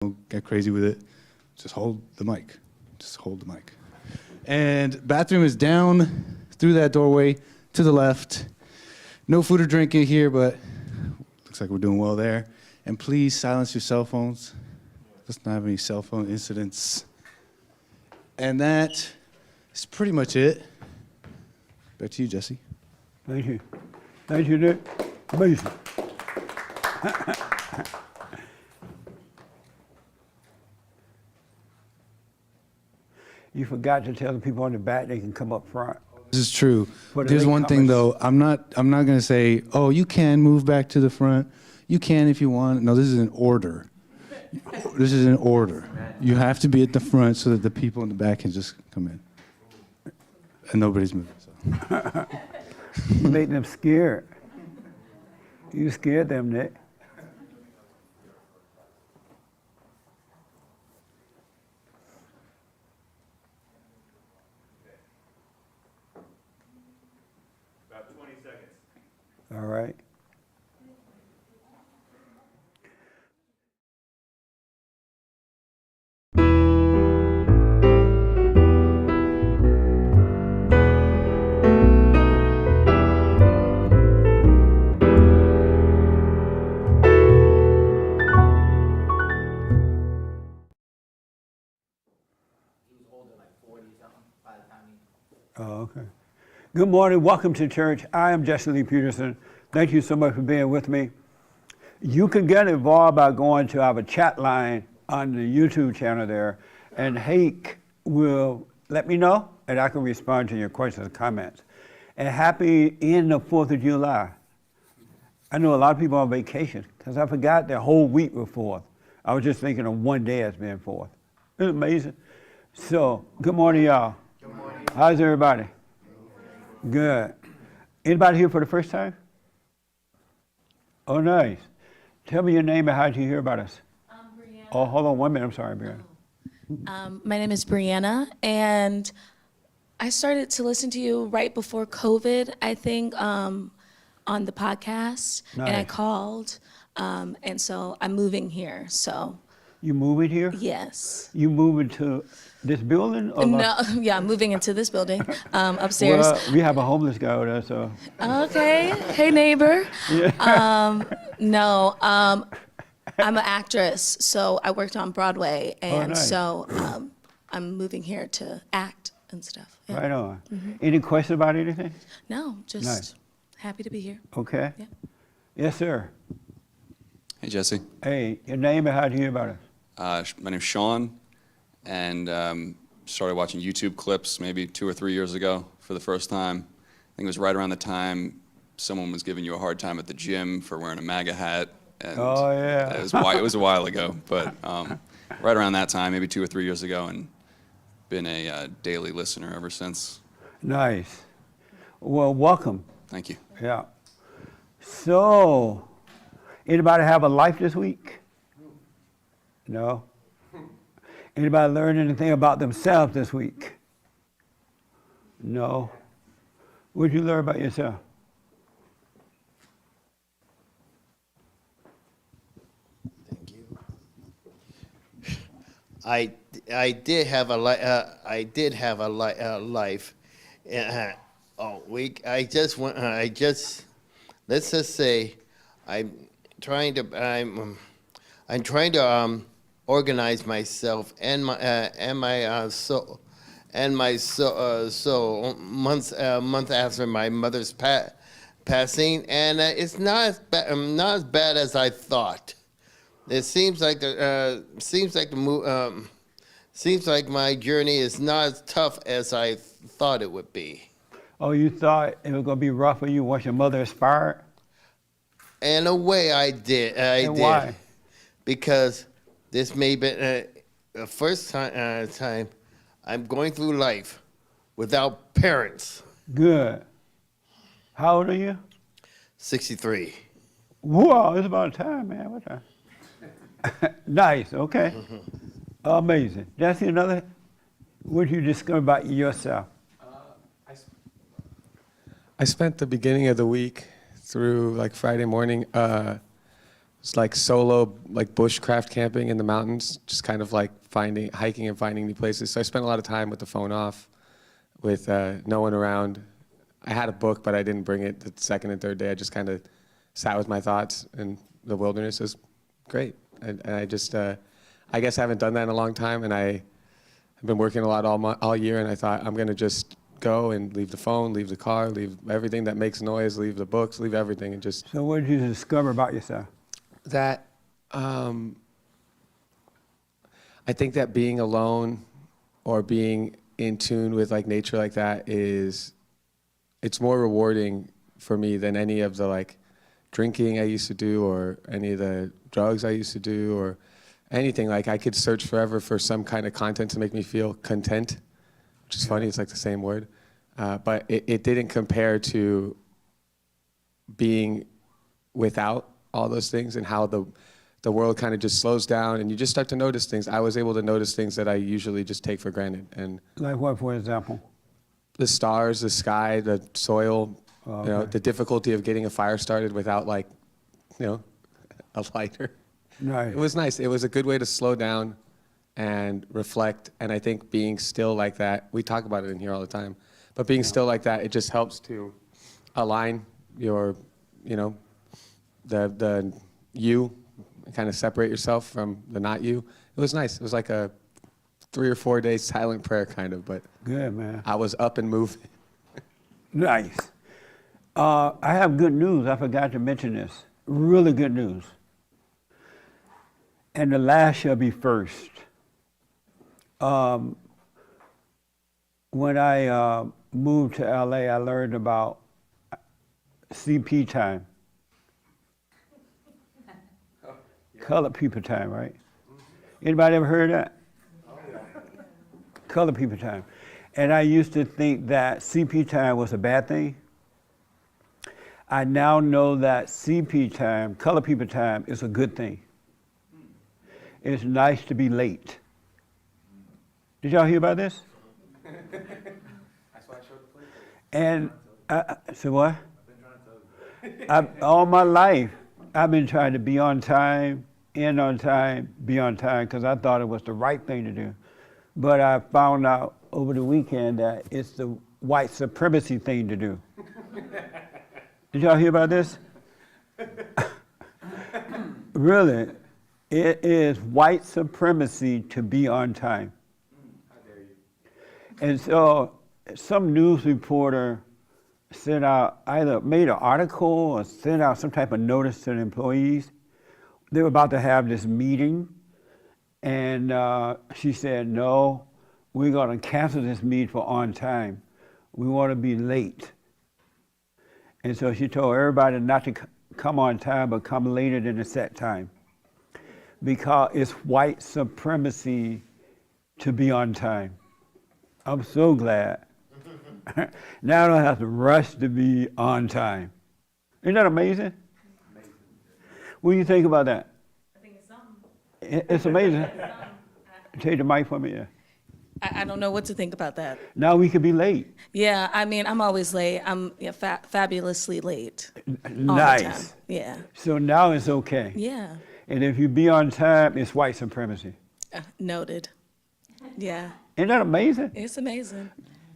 Don't get crazy with it. Just hold the mic. Just hold the mic. And bathroom is down through that doorway to the left. No food or drink in here, but looks like we're doing well there. And please silence your cell phones. Let's not have any cell phone incidents. And that is pretty much it. Back to you, Jesse. Thank you. Thank you, Nick. Amazing. You forgot to tell the people on the back they can come up front. This is true. There's one thing though. I'm not gonna say, oh, you can move back to the front. You can if you want. No, this is an order. This is an order. You have to be at the front so that the people in the back can just come in. And nobody's moving. So. You made them scared. You scared them, Nick. About 20 seconds. All right. Oh, okay. Good morning. Welcome to church. I am Jesse Lee Peterson. Thank you so much for being with me. You can get involved by going to our chat line on the YouTube channel there, and Hake will let me know, and I can respond to your questions and comments. And happy end of 4th of July. I know a lot of people on vacation because I forgot their whole week was 4th. I was just thinking of one day as being 4th. Isn't it amazing? So, good morning, y'all. Good morning. How's everybody? Good. Anybody here for the first time? Oh, nice. Tell me your name and how did you hear about us? Brianna. Oh, hold on 1 minute. I'm sorry, Brianna. My name is Brianna, and I started to listen to you right before COVID, I think, on the podcast, and I Nice. called, and so I'm moving here, so You moving here? yes. You moving to this building? Or No, yeah, I'm moving into this building, upstairs. Well, we have a homeless guy over there, so. Okay, hey neighbor. No, I'm an actress, so I worked on Broadway, and nice. so I'm moving here to act and stuff. Yeah. Right on. Any question about anything? No, just Nice. happy to be here. Okay. Yeah. Yes, sir. Hey, Jesse. Hey, your name and how did you hear about us? My name's Sean, and started watching YouTube clips maybe 2 or 3 years ago for the first time. I think it was right around the time someone was giving you a hard time at the gym for wearing a MAGA hat. And Oh, yeah. it was a while ago, but right around that time, maybe 2 or 3 years ago, and been a daily listener ever since. Nice. Well, welcome. Thank you. Yeah. So, anybody have a life this week? No? Anybody learn anything about themselves this week? No? What did you learn about yourself? Thank you. I did have a life. Week. Let's just say, I'm trying to organize myself and my soul months after my mother's passing, and it's not as bad as I thought. It seems like my journey is not as tough as I thought it would be. Oh, you thought it was going to be rough for you once your mother expired? In a way, I did. And why? Because this may be the first time I'm going through life without parents. Good. How old are you? 63. Whoa, it's about time, man. What time? Nice, okay. Amazing. Jesse, another, what did you discover about yourself? I spent the beginning of the week through like Friday morning It's like solo, like bushcraft camping in the mountains, just kind of like hiking and finding new places. So I spent a lot of time with the phone off, with no one around. I had a book, but I didn't bring it the second and third day. I just kind of sat with my thoughts in the wilderness. It was great. And I just, I guess I haven't done that in a long time, and I've been working a lot all year, and I thought I'm gonna just go and leave the phone, leave the car, leave everything that makes noise, leave the books, leave everything, and just So what did you discover about yourself? that. I think that being alone or being in tune with like nature like that it's more rewarding for me than any of the like drinking I used to do or any of the drugs I used to do or anything. Like I could search forever for some kind of content to make me feel content, which is funny, it's like the same word. But it didn't compare to being without all those things and how the world kind of just slows down and you just start to notice things. I was able to notice things that I usually just take for granted. And Like what, for example? the stars, the sky, the soil, Oh, you know, okay. the difficulty of getting a fire started without like, you know, a lighter. Right. It was nice. It was a good way to slow down and reflect. And I think being still like that, we talk about it in here all the time, but being still like that, it just helps to align your, you know, the you, kind of separate yourself from the not you. It was nice. It was like a 3 or 4 day silent prayer kind of, but Good, man. I was up and moving. Nice. I have good news. I forgot to mention this. Really good news. And the last shall be first. When I moved to LA, I learned about CP time. Colored people time, right? Anybody ever heard of that? Colored people time. And I used to think that CP time was a bad thing. I now know that CP time, colored people time, is a good thing. It's nice to be late. Did y'all hear about this? That's why I showed the plate. And so what? All my life, I've been trying to be on time, end on time, be on time, because I thought it was the right thing to do. But I found out over the weekend that it's the white supremacy thing to do. Did y'all hear about this? Really, it is white supremacy to be on time. How dare you? And so some news reporter sent out, either made an article or sent out some type of notice to the employees. They were about to have this meeting, and she said, no, we're going to cancel this meeting for on time. We want to be late. And so she told everybody not to come on time, but come later than the set time. Because it's white supremacy to be on time. I'm so glad. Now I don't have to rush to be on time. Isn't that amazing? Amazing. What do you think about that? I think it's something. It's amazing. Take the mic from me. Yeah. I don't know what to think about that. Now we could be late. Yeah, I mean, I'm always late. I'm fabulously late. All the time. Nice. Yeah. So now it's okay. Yeah. And if you be on time, it's white supremacy. Noted. Yeah. Isn't that amazing? It's amazing.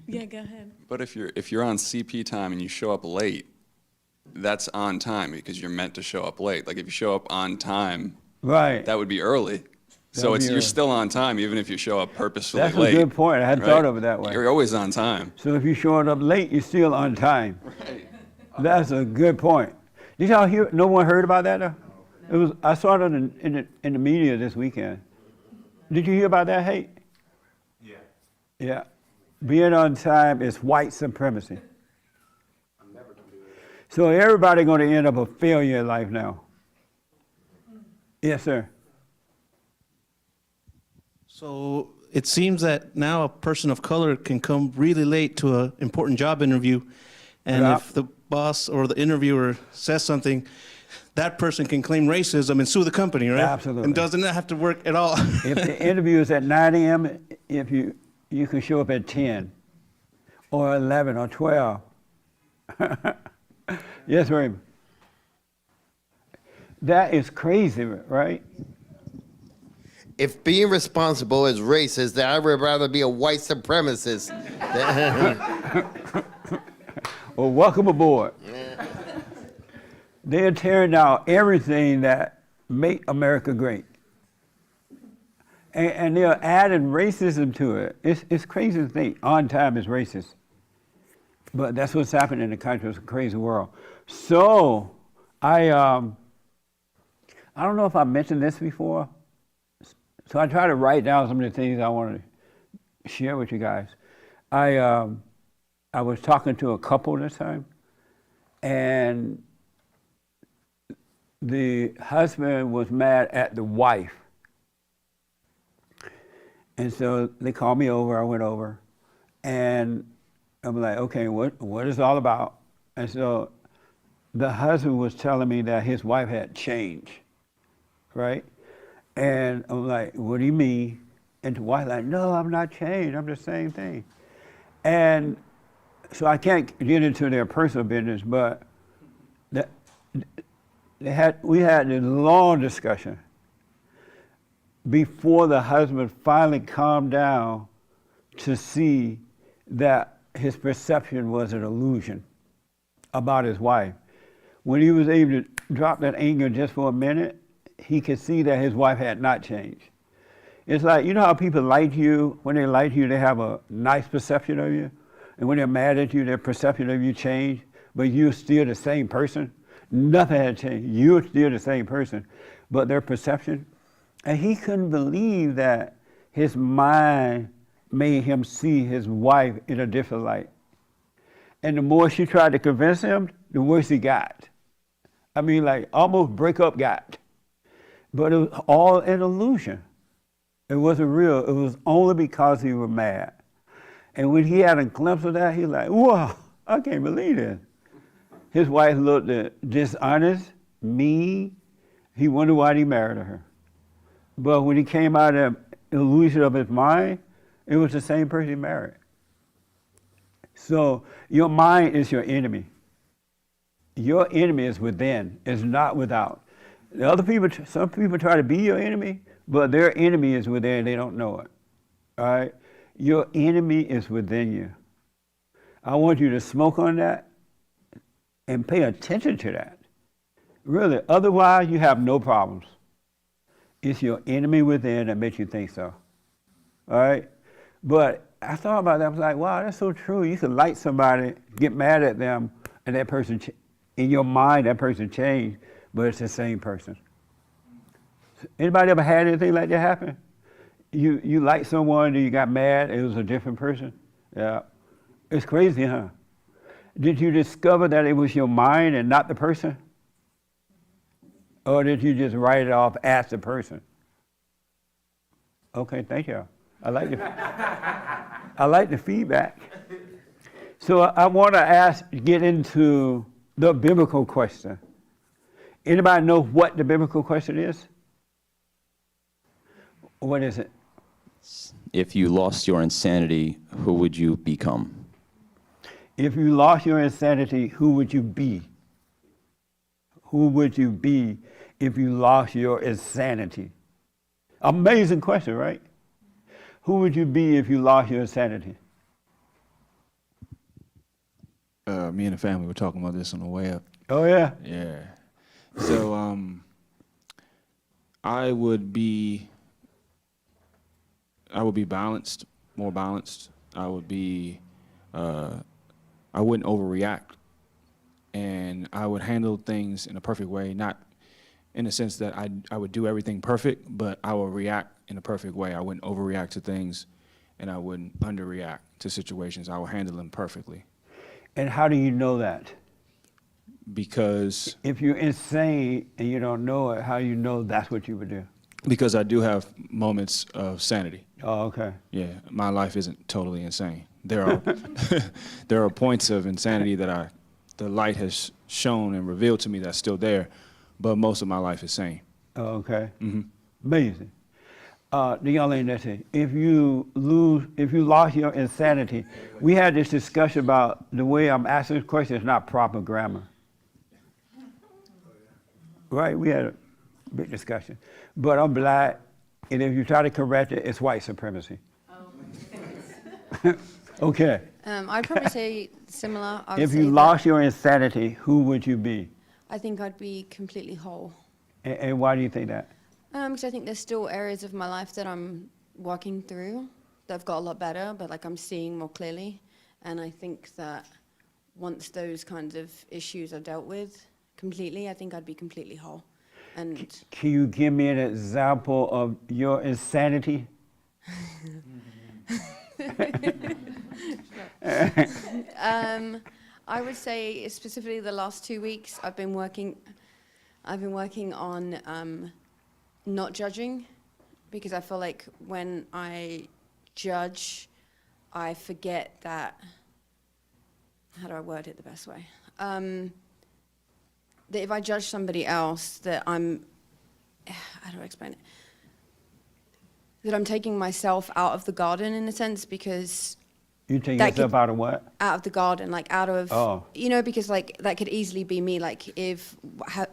Yeah, go ahead. But if you're on CP time and you show up late, that's on time because you're meant to show up late. Like if you show up on time, Right. that would be early. So That'd be you're early. still on time even if you show up purposefully That's late. a good point. I hadn't right? thought of it that way. You're always on time. So if you're showing up late, you're still on time. Right. That's a good point. Did y'all hear? No one heard about that though? It was. I saw it in the media this weekend. Did you hear about that? Hey. Yeah. Yeah. Being on time is white supremacy. I'm never going to do it. So everybody going to end up a failure in life now. Yes, sir. So it seems that now a person of color can come really late to an important job interview, and Yeah. if the boss or the interviewer says something, that person can claim racism and sue the company, right? Absolutely. And doesn't have to work at all. If the interview is at 9 a.m., if you can show up at 10 or 11 or 12. Yes, Raymond. That is crazy, right? If being responsible is racist, then I would rather be a white supremacist. Well, welcome aboard. They're tearing down everything that make America great. And they're adding racism to it. It's crazy to think on time is racist. But that's what's happening in the country. It's a crazy world. So I don't know if I mentioned this before. So I try to write down some of the things I want to share with you guys. I was talking to a couple this time, and the husband was mad at the wife. And so they called me over, I went over, and I'm like, okay, what is it all about? And so the husband was telling me that his wife had changed, right? And I'm like, what do you mean? And the wife like, no, I'm not changed, I'm the same thing. And so I can't get into their personal business, but we had this long discussion before the husband finally calmed down to see that his perception was an illusion about his wife. When he was able to drop that anger just for a minute, he could see that his wife had not changed. It's like, you know how people like you, when they like you, they have a nice perception of you, and when they're mad at you, their perception of you changed, but you're still the same person. Nothing had changed. You're still the same person, but their perception. And he couldn't believe that his mind made him see his wife in a different light. And the more she tried to convince him, the worse he got. I mean, like almost breakup got. But it was all an illusion. It wasn't real. It was only because he was mad. And when he had a glimpse of that, he was like, whoa, I can't believe this. His wife looked dishonest, mean. He wondered why he married her. But when he came out of the illusion of his mind, it was the same person he married. So your mind is your enemy. Your enemy is within, it's not without. The other people, some people try to be your enemy, but their enemy is within, they don't know it. All right? Your enemy is within you. I want you to smoke on that and pay attention to that. Really, otherwise you have no problems. It's your enemy within that makes you think so. All right? But I thought about that. I was like, wow, that's so true. You can like somebody, get mad at them, and that person, in your mind, that person changed, but it's the same person. Anybody ever had anything like that happen? You liked someone, and you got mad, it was a different person? Yeah. It's crazy, huh? Did you discover that it was your mind and not the person? Or did you just write it off as the person? Okay, thank you. I like the feedback. So I want to get into the biblical question. Anybody know what the biblical question is? What is it? If you lost your insanity, who would you become? If you lost your insanity, who would you be? Who would you be if you lost your insanity? Amazing question, right? Who would you be if you lost your insanity? Me and the family were talking about this on the way up. Oh, yeah? Yeah. So I would be balanced, more balanced. I would be, I wouldn't overreact. And I would handle things in a perfect way, not in the sense that I would do everything perfect, but I would react in a perfect way. I wouldn't overreact to things, and I wouldn't underreact to situations. I would handle them perfectly. And how do you know that? Because if you're insane and you don't know it, how do you know that's what you would do? Because I do have moments of sanity. Oh, okay. Yeah, my life isn't totally insane. There are there are points of insanity that the light has shown and revealed to me that's still there, but most of my life is sane. Oh, okay. Mm-hmm. Amazing. The young lady that said, if you lost your insanity, we had this discussion about the way I'm asking this question is not proper grammar. Right, we had a big discussion. But I'm black, and if you try to correct it, it's white supremacy. Okay. I'd probably say similar. I would If say you that lost your insanity, who would you be? I think I'd be completely whole. And why do you think that? Because I think there's still areas of my life that I'm working through that have got a lot better, but like I'm seeing more clearly. And I think that once those kinds of issues are dealt with completely, I think I'd be completely whole. And Can you give me an example of your insanity? I would say specifically the last 2 weeks I've been working on not judging, because I feel like when I judge, I forget that, how do I word it the best way? That if I judge somebody else, that how do I explain it? That I'm taking myself out of the garden in a sense, because You take that yourself could- out of what? out of the garden, like out of, Oh. because like that could easily be me. Like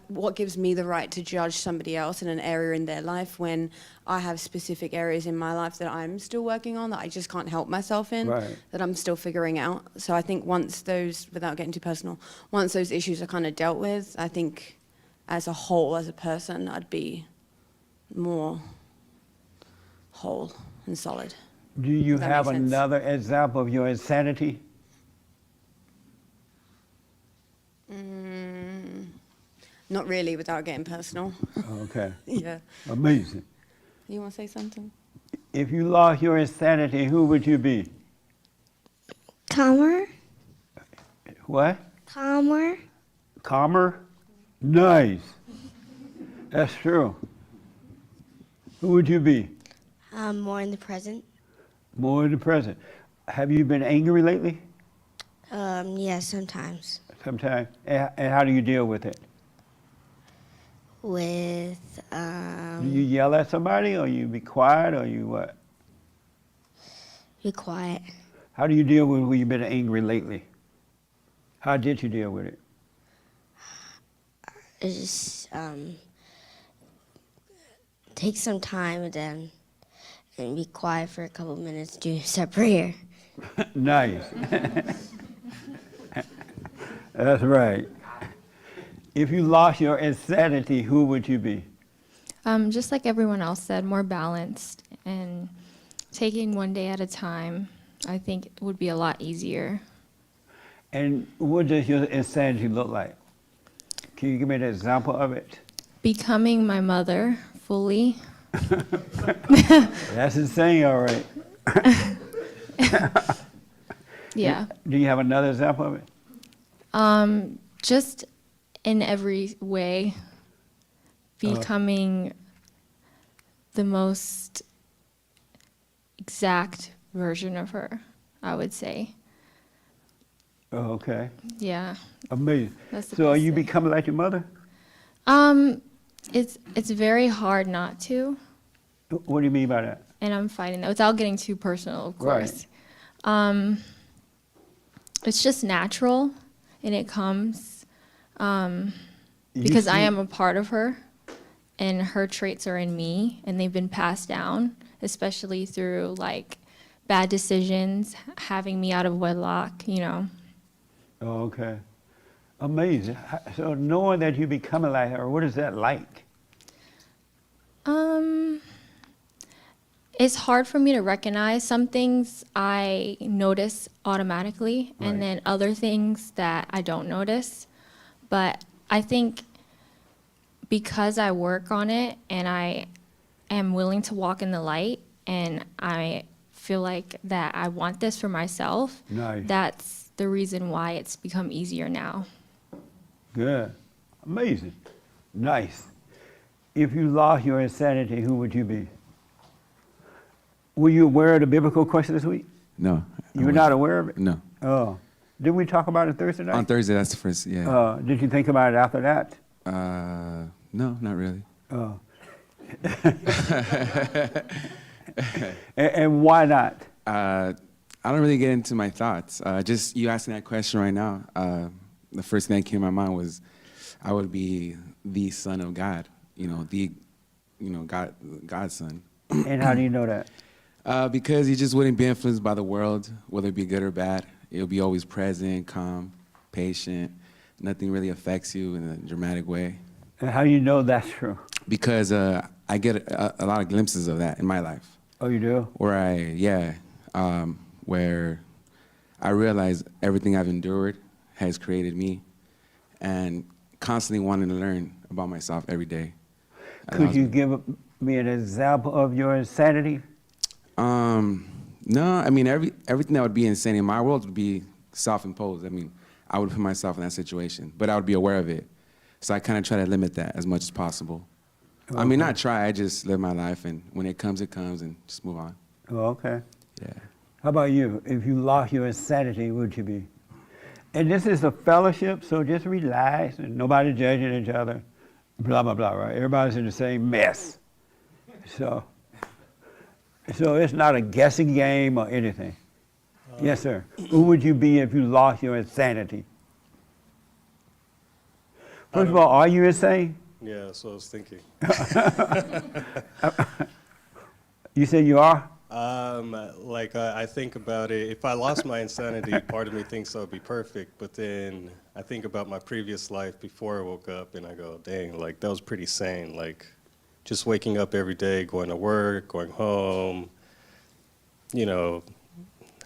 what gives me the right to judge somebody else in an area in their life when I have specific areas in my life that I'm still working on, that I just can't help myself in, Right. that I'm still figuring out. So I think once those, without getting too personal, once those issues are kind of dealt with, I think as a whole, as a person, I'd be more whole and solid. Do you That have makes sense. another example of your insanity? Not really, without getting personal. Okay, Yeah. amazing. You want to say something? If you lost your insanity, who would you be? Calmer. What? Calmer. Calmer? Nice. That's true. Who would you be? More in the present. More in the present. Have you been angry lately? Yeah, sometimes. Sometimes. And how do you deal with it? With, Do you yell at somebody, or you be quiet, or you what? be quiet. How do you deal with when you've been angry lately? How did you deal with it? Just, take some time and be quiet for a couple minutes, do a prayer. Nice. That's right. If you lost your insanity, who would you be? Just like everyone else said, more balanced and taking one day at a time, I think it would be a lot easier. And what does your insanity look like? Can you give me an example of it? Becoming my mother fully. That's insane, all right. Yeah. Do you have another example of it? Just in every way, becoming the most exact version of her, I would say. Oh, okay. Yeah. Amazing. That's the So are best you thing. becoming like your mother? It's very hard not to, What do you mean by that? and I'm fighting that without getting too personal, of Right. course. It's just natural, and it comes because I am a part of her, and her traits are in me, and they've been passed down, especially through like bad decisions, having me out of wedlock, Oh, okay. Amazing. So knowing that you're becoming like her, what is that like? It's hard for me to recognize. Some things I notice automatically, Right. and then other things that I don't notice. But I think because I work on it and I am willing to walk in the light, and I feel like that I want this for myself, Nice. that's the reason why it's become easier now. Good. Amazing. Nice. If you lost your insanity, who would you be? Were you aware of the biblical question this week? No. You were not aware of it? No. Oh. Didn't we talk about it Thursday night? On Thursday, that's the first, yeah. Did you think about it after that? No, not really. Oh. and why not? I don't really get into my thoughts. Just you asking that question right now, the first thing that came to my mind was I would be the son of God. God's son. And how do you know that? Because you just wouldn't be influenced by the world, whether it be good or bad. You'll be always present, calm, patient. Nothing really affects you in a dramatic way. And how do you know that's true? Because I get a lot of glimpses of that in my life. Oh, you do? Where where I realize everything I've endured has created me, and constantly wanting to learn about myself every day. Could you give me an example of your insanity? No, I mean, everything that would be insane in my world would be self-imposed. I mean, I would put myself in that situation, but I would be aware of it. So I kind of try to limit that as much as possible. Okay. I mean, not try, I just live my life, and when it comes, and just move on. Oh, okay. Yeah. How about you? If you lost your insanity, would you be? And this is a fellowship, so just relax and nobody judging each other. Blah, blah, blah, right? Everybody's in the same mess. So it's not a guessing game or anything. Yes, sir. Who would you be if you lost your insanity? First of all, are you insane? Yeah, that's what I was thinking. You say you are? I think about it. If I lost my insanity, part of me thinks I would be perfect, but then I think about my previous life before I woke up, and I go, dang, like, that was pretty sane. Like, just waking up every day, going to work, going home, you know,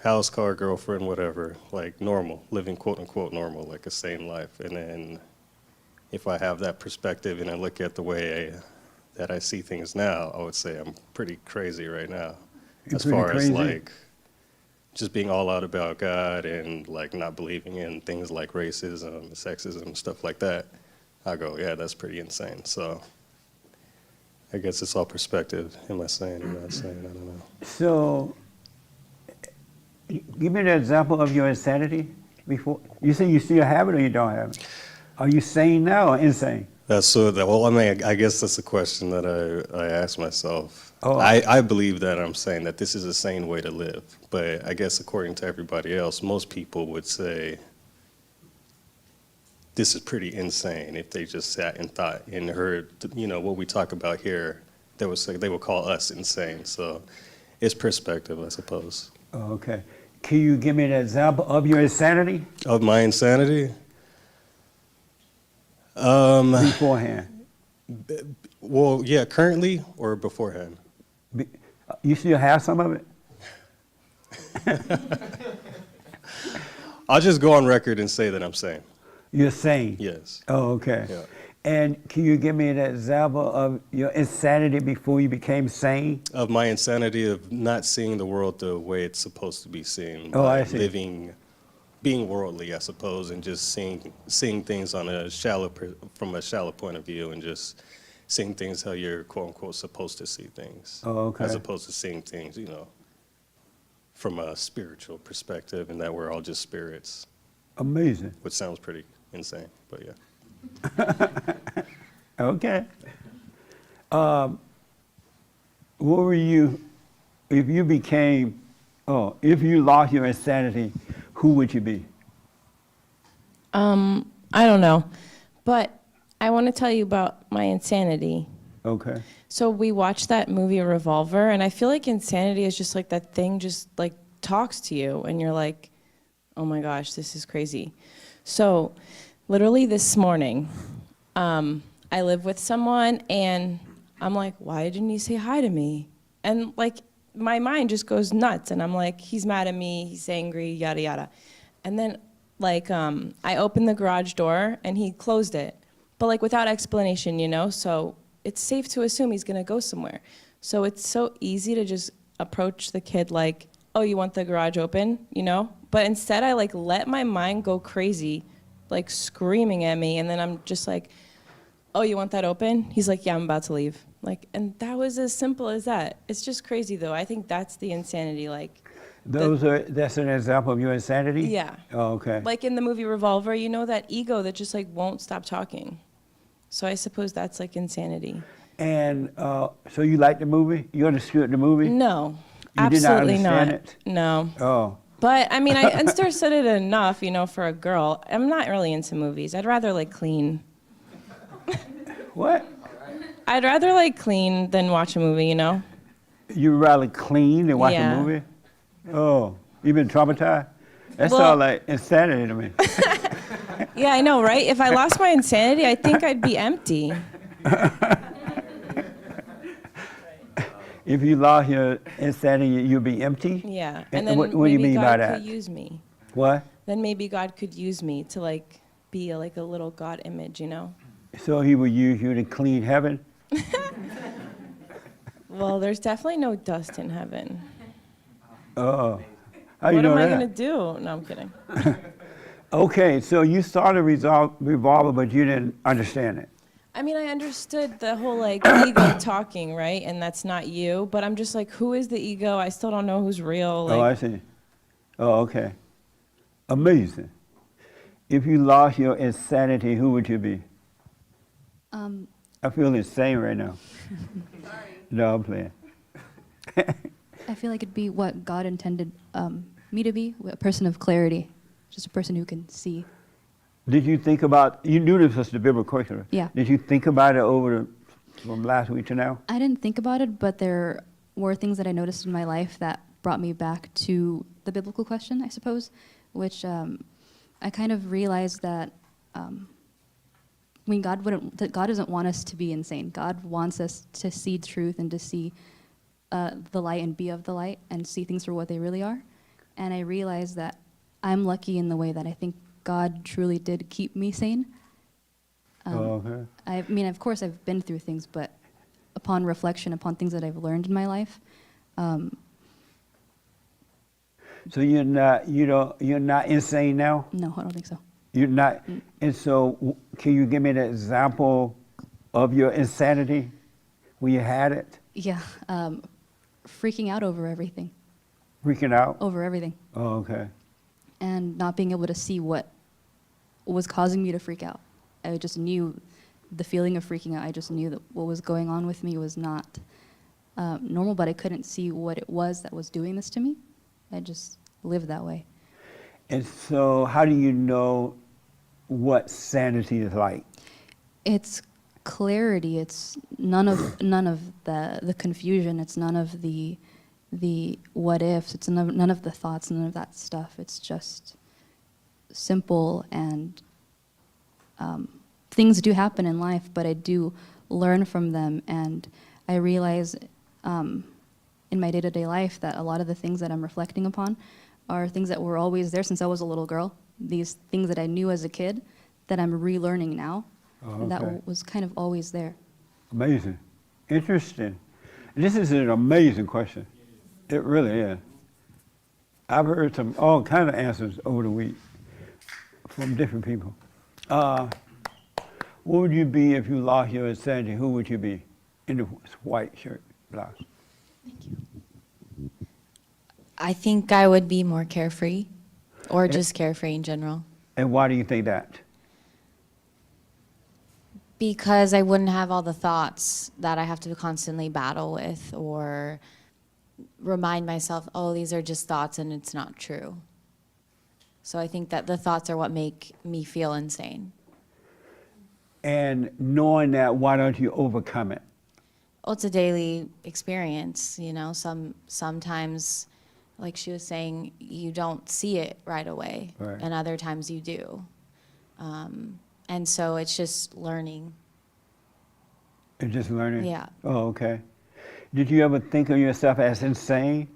house, car, girlfriend, whatever, like normal, living quote unquote normal, like a sane life. And then if I have that perspective and I look at the way that I see things now, I would say I'm pretty crazy right now. You're as far pretty as crazy? like just being all out about God and like not believing in things like racism, sexism, stuff like that, I go, yeah, that's pretty insane. So I guess it's all perspective. Am I saying, am I not saying? I don't know. So, give me an example of your insanity before. You say you still have it or you don't have it? Are you sane now or insane? That's so. Well, I mean, I guess that's a question that I ask myself. Oh. I believe that I'm saying that this is a sane way to live, but I guess according to everybody else, most people would say this is pretty insane if they just sat and thought and heard, you know, what we talk about here. They would call us insane. So it's perspective, I suppose. Oh, okay. Can you give me an example of your insanity? Of my insanity? Beforehand. Well, yeah, currently or beforehand? You still have some of it? I'll just go on record and say that I'm sane. You're sane? Yes. Oh, okay. Yeah. And can you give me an example of your insanity before you became sane? Of my insanity of not seeing the world the way it's supposed to be seen. Oh, by I see. Being worldly, I suppose, and just seeing things on from a shallow point of view, and just seeing things how you're quote unquote supposed to see things. Oh, okay. As opposed to seeing things, you know, from a spiritual perspective, and that we're all just spirits. Amazing. Which sounds pretty insane, but yeah. Okay. What were you, if you lost your insanity, who would you be? I don't know, but I want to tell you about my insanity. Okay. So we watched that movie Revolver, and I feel like insanity is just like that thing just like talks to you, and you're like, oh my gosh, this is crazy. So literally this morning, I live with someone, and I'm like, why didn't he say hi to me? And like, my mind just goes nuts, and I'm like, he's mad at me, he's angry, yada, yada. And then, like, I opened the garage door, and he closed it, but like without explanation, you know? So it's safe to assume he's gonna go somewhere. So it's so easy to just approach the kid like, oh, you want the garage open, you know? But instead, I like let my mind go crazy, like screaming at me, and then I'm just like, oh, you want that open? He's like, yeah, I'm about to leave. Like, and that was as simple as that. It's just crazy, though. I think that's the insanity, like. That's an example of your insanity? Yeah. Oh, okay. Like in the movie Revolver, you know that ego that just like won't stop talking. So I suppose that's like insanity. And so you liked the movie? You understood the movie? No, You did not absolutely understand not. it? No. Oh. But I mean, I understood it enough, you know, for a girl. I'm not really into movies. I'd rather like clean What? I'd rather like clean than watch a movie, you know? You rather clean than watch Yeah. a movie? Oh, you been traumatized? That Well- sounds like insanity to me. Yeah, I know, right? If I lost my insanity, I think I'd be empty. If you lost your insanity, you'll be empty? Yeah. And And then what do you maybe mean God by that? could use me. What? Then maybe God could use me to like be like a little God image, you know? So he will use you to clean heaven? Well, there's definitely no dust in heaven. Oh. How you What know am I that? gonna do? No, I'm kidding. Okay, so you started Revolver, but you didn't understand it. I mean, I understood the whole like ego talking, right? And that's not you. But I'm just like, who is the ego? I still don't know who's real. Like, Oh, I see. Oh, okay. Amazing. If you lost your insanity, who would you be? I feel insane right now. No, I'm playing. I feel like it'd be what God intended me to be, a person of clarity, just a person who can see. Did you think about, you knew this was the biblical question. Yeah. Did you think about it from last week to now? I didn't think about it, but there were things that I noticed in my life that brought me back to the biblical question, I suppose, which I kind of realized that that God doesn't want us to be insane. God wants us to see truth and to see the light and be of the light and see things for what they really are. And I realized that I'm lucky in the way that I think God truly did keep me sane. Okay. I mean, of course, I've been through things, but upon reflection, upon things that I've learned in my life, So you're not insane now? no, I don't think so. You're not, and so can you give me an example of your insanity when you had it? Yeah, freaking out over everything, Freaking out? over everything, Oh, okay. and not being able to see what was causing me to freak out. I just knew the feeling of freaking out. I just knew that what was going on with me was not normal, but I couldn't see what it was that was doing this to me. I just lived that way. And so how do you know what sanity is like? It's clarity. It's none of the confusion. It's none of the what ifs. It's none of the thoughts. None of that stuff. It's just simple, and things do happen in life, but I do learn from them, and I realize in my day-to-day life that a lot of the things that I'm reflecting upon are things that were always there since I was a little girl. These things that I knew as a kid that I'm relearning now. Oh, And okay. that was kind of always there. Amazing. Interesting. This is an amazing question. It really is. I've heard all kind of answers over the week from different people. What would you be if you lost your insanity? Who would you be in the white shirt, blouse? I think I would be more carefree, or just carefree in general. And why do you think that? Because I wouldn't have all the thoughts that I have to constantly battle with, or remind myself, oh, these are just thoughts and it's not true. So I think that the thoughts are what make me feel insane. And knowing that, why don't you overcome it? Well, it's a daily experience, you know. Sometimes, like she was saying, you don't see it right away, Right. and other times you do. And so it's just learning. And just learning? Yeah. Oh, okay. Did you ever think of yourself as insane?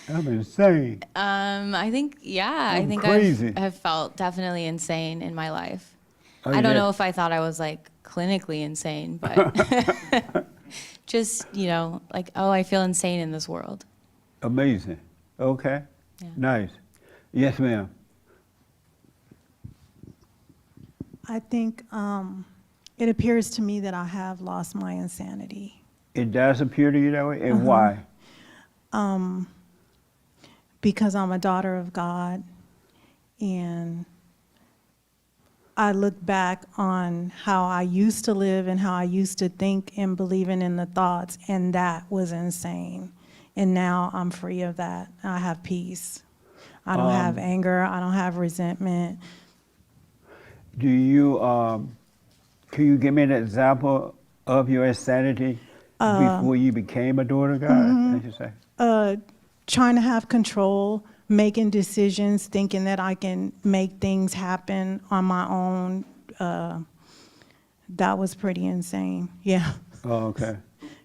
I'm insane. I think, yeah, I I'm think crazy. I've have felt definitely insane in my life. Oh, I don't yeah. know if I thought I was like clinically insane, but just, you know, like, oh, I feel insane in this world. Amazing. Okay. Yeah. Nice. Yes, ma'am. I think it appears to me that I have lost my insanity. It does appear to you that way? And Uh-huh. why? Because I'm a daughter of God, and I look back on how I used to live and how I used to think and believing in the thoughts, and that was insane. And now I'm free of that. I have peace. I don't have anger. I don't have resentment. Do you Can you give me an example of your insanity before you became a daughter of God, as you say? Trying to have control, making decisions, thinking that I can make things happen on my own. That was pretty insane. Yeah. Oh, okay.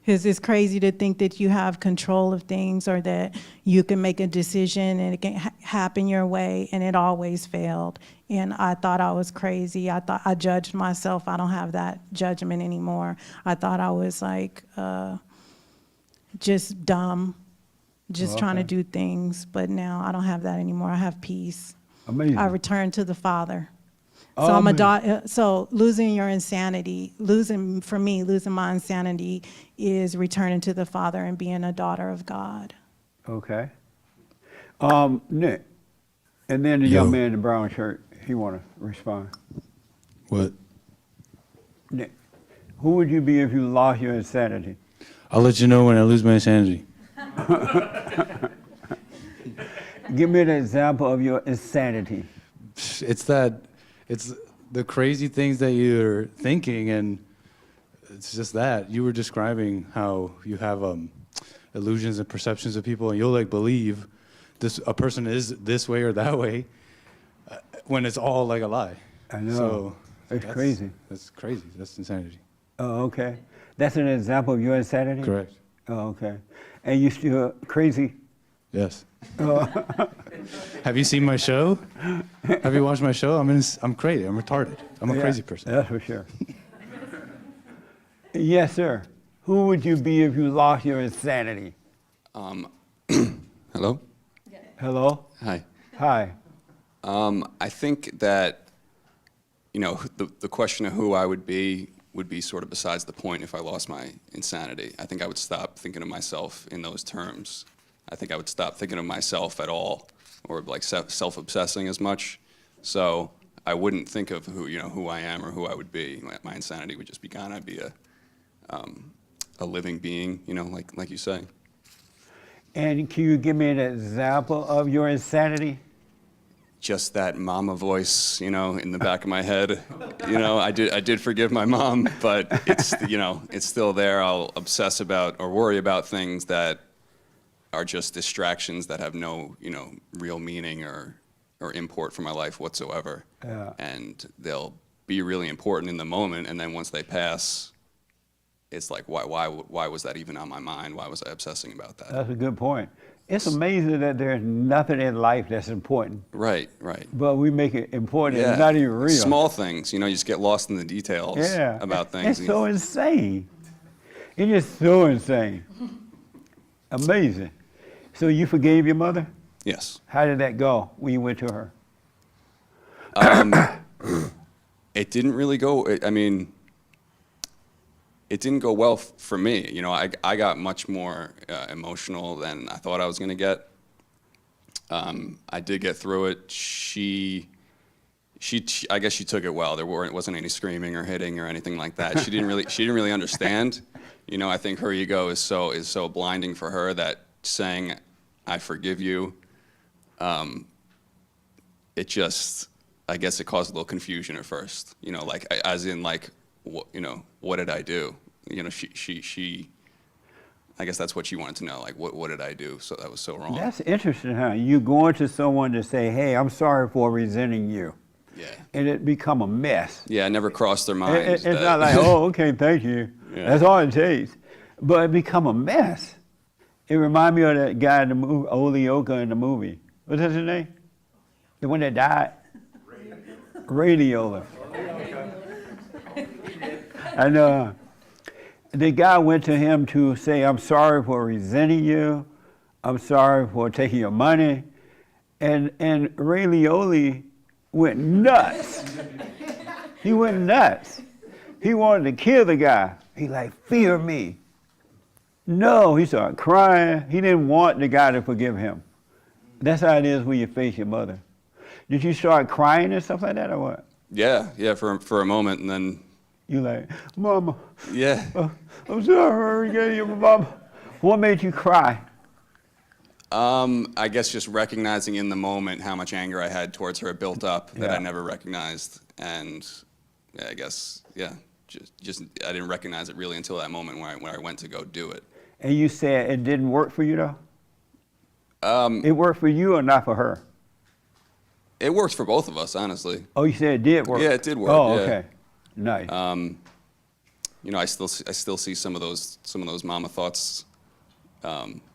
It's crazy to think that you have control of things or that you can make a decision and it can happen your way, and it always failed. And I thought I was crazy. I thought I judged myself. I don't have that judgment anymore. I thought I was like just dumb, just trying to do things. But now I don't have that anymore. I have peace. Amazing. I returned to the Father. So I'm a daughter. So losing your insanity, losing my insanity is returning to the Father and being a daughter of God. Okay. Nick, and then the young man in the brown shirt, he want to respond. What? Nick, who would you be if you lost your insanity? I'll let you know when I lose my insanity. Give me an example of your insanity. It's the crazy things that you're thinking, and it's just that. You were describing how you have illusions and perceptions of people, and you'll like believe a person is this way or that way when it's all like a lie. I know. So it's crazy. That's crazy. That's insanity. Oh, okay. That's an example of your insanity? Correct. Oh, okay. And you still crazy? Yes. Oh. Have you seen my show? Have you watched my show? I'm crazy. I'm retarded. I'm a crazy person. That's for sure. Yes, sir. Who would you be if you lost your insanity? Hello? Hello? Hi. Hi. I think that, the question of who I would be sort of besides the point if I lost my insanity. I think I would stop thinking of myself in those terms. I think I would stop thinking of myself at all, or like self-obsessing as much. So I wouldn't think of who I am or who I would be. My insanity would just be gone. I'd be a living being, like you say. And can you give me an example of your insanity? Just that mama voice, in the back of my head. I did forgive my mom, but it's still there. I'll obsess about or worry about things that are just distractions that have no, real meaning or import for my life whatsoever. Yeah. And they'll be really important in the moment, and then once they pass, it's like, why was that even on my mind? Why was I obsessing about that? That's a good point. It's amazing that there's nothing in life that's important. Right, right. But we make it important. Yeah. It's not even real. Small things, you just get lost in the details about things. It's so insane. It's just so insane. Amazing. So you forgave your mother? Yes. How did that go when you went to her? It didn't really go, it didn't go well for me. I got much more emotional than I thought I was going to get. I did get through it. I guess she took it well. There wasn't any screaming or hitting or anything like that. She didn't really understand. I think her ego is so blinding for her that saying I forgive you, it just, I guess it caused a little confusion at first. What did I do? She I guess that's what she wanted to know, like what did I do so that was so wrong? That's interesting, huh? You going to someone to say, hey, I'm sorry for resenting you. Yeah. And it become a mess. Yeah, it never crossed their mind. It's not like, oh, okay, thank you. Yeah. That's all it takes. But it become a mess. It reminded me of that guy in the movie, Olioka in the movie. What's his name? The one that died? Ray Liotta. I know. The guy went to him to say, I'm sorry for resenting you. I'm sorry for taking your money. And Ray Liotta went nuts. He went nuts. He wanted to kill the guy. He like, fear me. No, he started crying. He didn't want the guy to forgive him. That's how it is when you face your mother. Did you start crying and stuff like that or what? Yeah, for a moment, and then You like, Mama. Yeah. I'm sorry, your mama. What made you cry? I guess just recognizing in the moment how much anger I had towards her built up that I never recognized, and I guess I didn't recognize it really until that moment when I went to go do it. And you said it didn't work for you though? It worked for you or not for her? It worked for both of us, honestly. Oh, you said it did work? Yeah, it did work. Oh, yeah. okay. Nice. You know, I still see some of those mama thoughts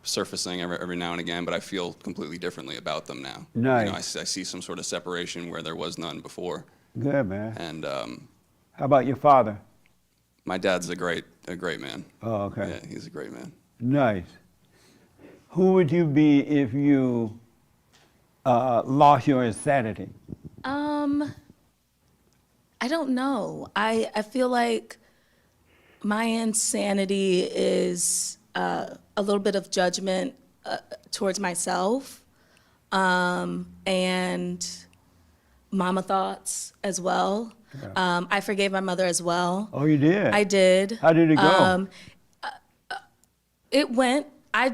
surfacing every now and again, but I feel completely differently about them now. Nice. You know, I see some sort of separation where there was none before. Good, man. And how about your father? my dad's a great man. Oh, okay. Yeah, he's a great man. Nice. Who would you be if you lost your insanity? I don't know. I feel like my insanity is a little bit of judgment towards myself, and mama thoughts as well. Yeah. I forgave my mother as well. Oh, you did? I did. How did it go? It went. I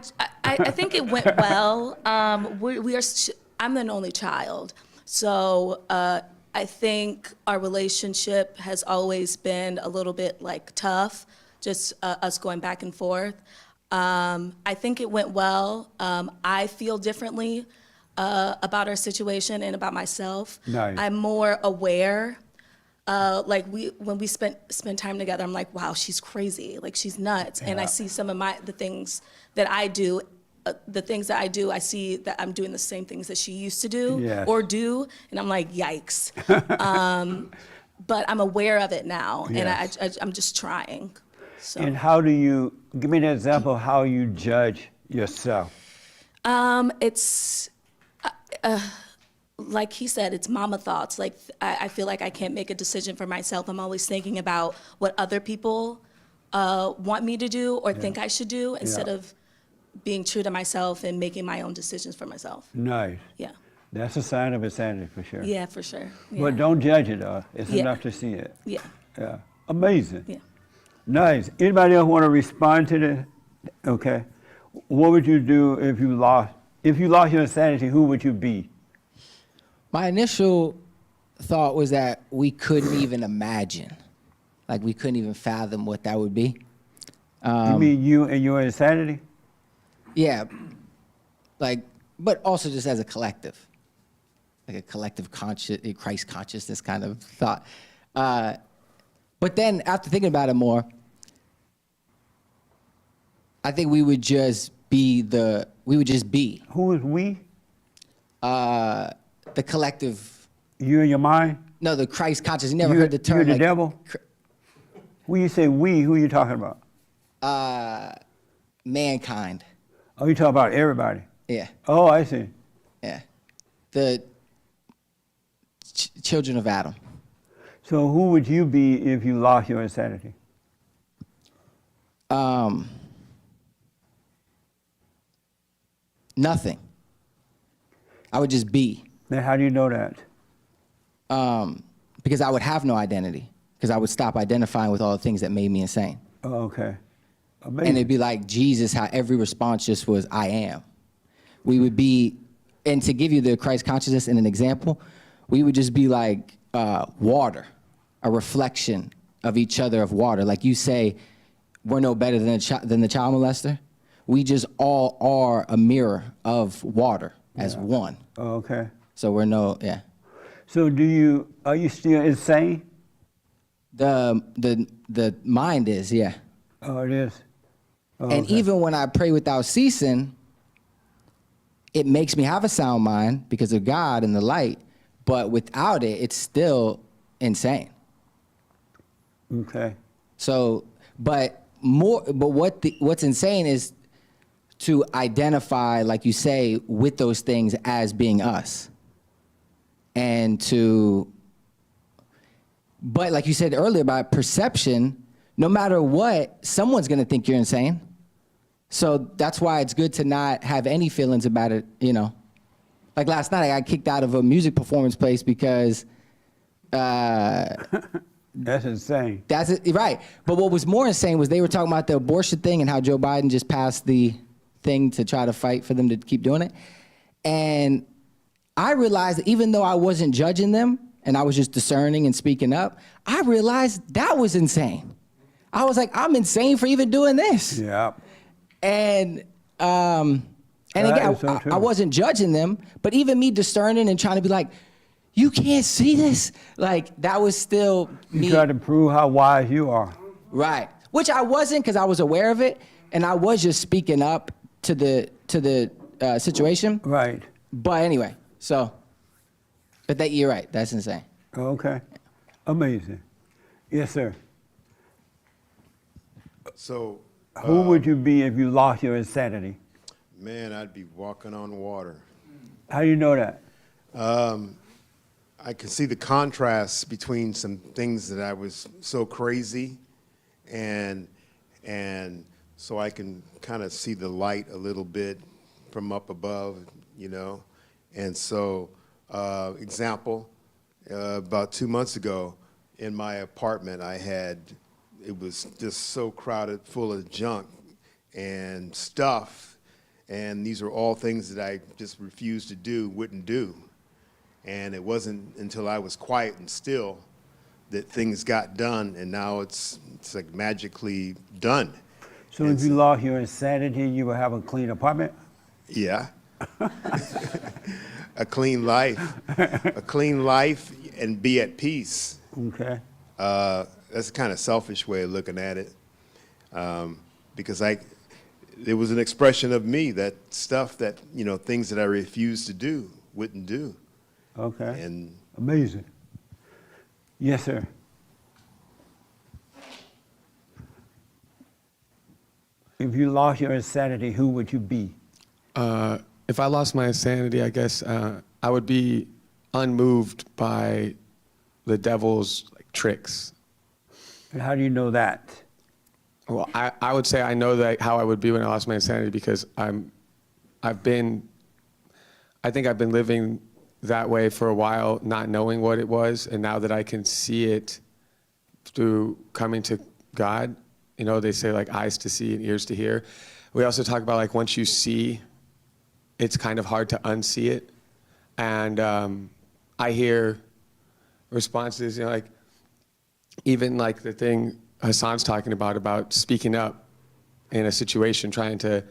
think it went well. I'm an only child, so I think our relationship has always been a little bit like tough, just us going back and forth. I think it went well. I feel differently about our situation and about myself. Nice. I'm more aware. Like when we spend time together, I'm like, wow, she's crazy. Like she's nuts. And I Yeah. see some of the things that I do. I see that I'm doing the same things that she used to do Yes. or do, and I'm like, yikes. But I'm aware of it now, Yes. and I'm just trying. So. And how do you, give me an example of how you judge yourself? It's like he said, it's mama thoughts. Like I feel like I can't make a decision for myself. I'm always thinking about what other people want me to do or think I should do instead of being true to myself and making my own decisions for myself. Nice. Yeah. That's a sign of insanity for sure. Yeah, for sure. Yeah. But don't judge it though. It's Yeah. enough to see it. Yeah. Yeah. Amazing. Yeah. Nice. Anybody else want to respond to this? Okay. What would you do if you lost your insanity? Who would you be? My initial thought was that we couldn't even imagine, like we couldn't even fathom what that would be. You mean you and your insanity? Yeah, like, but also just as a collective, like a collective Christ consciousness kind of thought. But then after thinking about it more, I think we would just be. Who is we? The collective. You and your mind? No, the Christ conscious. You never heard the term. You and the like, devil? When you say we, who are you talking about? Mankind. Oh, you talking about everybody? Yeah. Oh, I see. Yeah. The children of Adam. So who would you be if you lost your insanity? Nothing. I would just be. Then how do you know that? Because I would have no identity. Because I would stop identifying with all the things that made me insane. Oh, okay. Amazing. And it'd be like Jesus, how every response just was, I am. We would be, and to give you the Christ consciousness in an example, we would just be like water, a reflection of each other of water. Like you say, we're no better than the child molester. We just all are a mirror of water as one. Oh, okay. So we're yeah. So are you still insane? The mind is, yeah. Oh, it is. Oh, And okay. even when I pray without ceasing, it makes me have a sound mind because of God and the light, but without it, it's still insane. Okay. So, what's insane is to identify, like you say, with those things as being us. But like you said earlier about perception, no matter what, someone's gonna think you're insane. So that's why it's good to not have any feelings about it, you know. Like last night, I got kicked out of a music performance place because That's insane. That's it, right. But what was more insane was they were talking about the abortion thing and how Joe Biden just passed the thing to try to fight for them to keep doing it. And I realized that even though I wasn't judging them and I was just discerning and speaking up, I realized that was insane. I was like, I'm insane for even doing this. Yeah. And again, is so true. I wasn't judging them, but even me discerning and trying to be like, you can't see this. Like, that was still me. You try to prove how wise you are. Right. Which I wasn't, because I was aware of it, and I was just speaking up to the situation. Right. But anyway, so, but you're right. That's insane. Okay. Amazing. Yes, sir. So, Who would you be if you lost your insanity? man, I'd be walking on water. How do you know that? I can see the contrast between some things that I was so crazy, and so I can kind of see the light a little bit from up above, you know. And so, example, about 2 months ago, in my apartment, it was just so crowded, full of junk and stuff, and these are all things that I just refused to do, wouldn't do. And it wasn't until I was quiet and still that things got done, and now it's like magically done. So if you lost your insanity, you would have a clean apartment? Yeah. A clean life. A clean life and be at peace. Okay. That's a kind of selfish way of looking at it. Because it was an expression of me, that stuff that, you know, things that I refused to do, wouldn't do. Okay. And amazing. Yes, sir. If you lost your insanity, who would you be? If I lost my insanity, I guess I would be unmoved by the devil's tricks. And how do you know that? Well, I would say I know that how I would be when I lost my insanity, because I think I've been living that way for a while, not knowing what it was, and now that I can see it through coming to God, you know, they say like eyes to see and ears to hear. We also talk about like once you see, it's kind of hard to unsee it. And I hear responses, you know, like even like the thing Hassan's talking about speaking up in a situation, trying to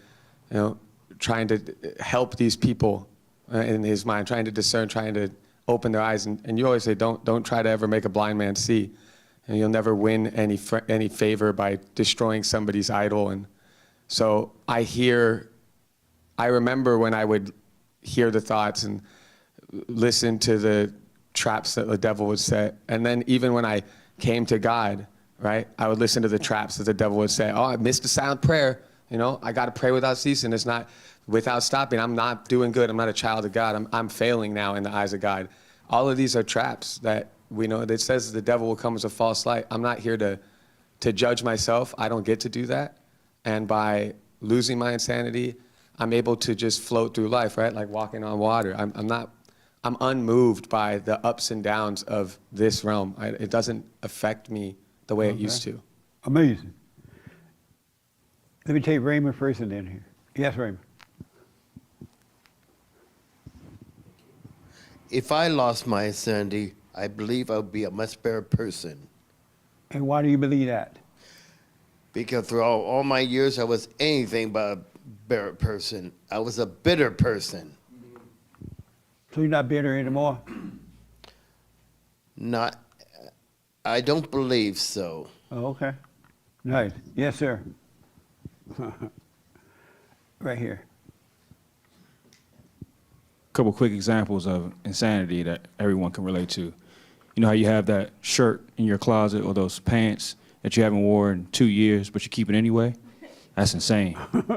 help these people in his mind, trying to discern, trying to open their eyes. And you always say, don't try to ever make a blind man see. And you'll never win any favor by destroying somebody's idol. And so I remember when I would hear the thoughts and listen to the traps that the devil would set. And then even when I came to God, right, I would listen to the traps that the devil would say. Oh, I missed a silent prayer. You know, I got to pray without ceasing. It's not without stopping. I'm not doing good. I'm not a child of God. I'm failing now in the eyes of God. All of these are traps that we know. It says the devil will come as a false light. I'm not here to judge myself. I don't get to do that. And by losing my insanity, I'm able to just float through life, right? Like walking on water. I'm unmoved by the ups and downs of this realm. It doesn't affect me the way it used to. Amazing. Let me take Raymond first and then here. Yes, Raymond. If I lost my insanity, I believe I would be a much better person. And why do you believe that? Because throughout all my years, I was anything but a better person. I was a bitter person. So you're not bitter anymore? Not, I don't believe so. Oh, okay. Nice. Yes, sir. Right here. Couple quick examples of insanity that everyone can relate to. You know how you have that shirt in your closet or those pants that you haven't worn in 2 years, but you keep it anyway? That's insane. You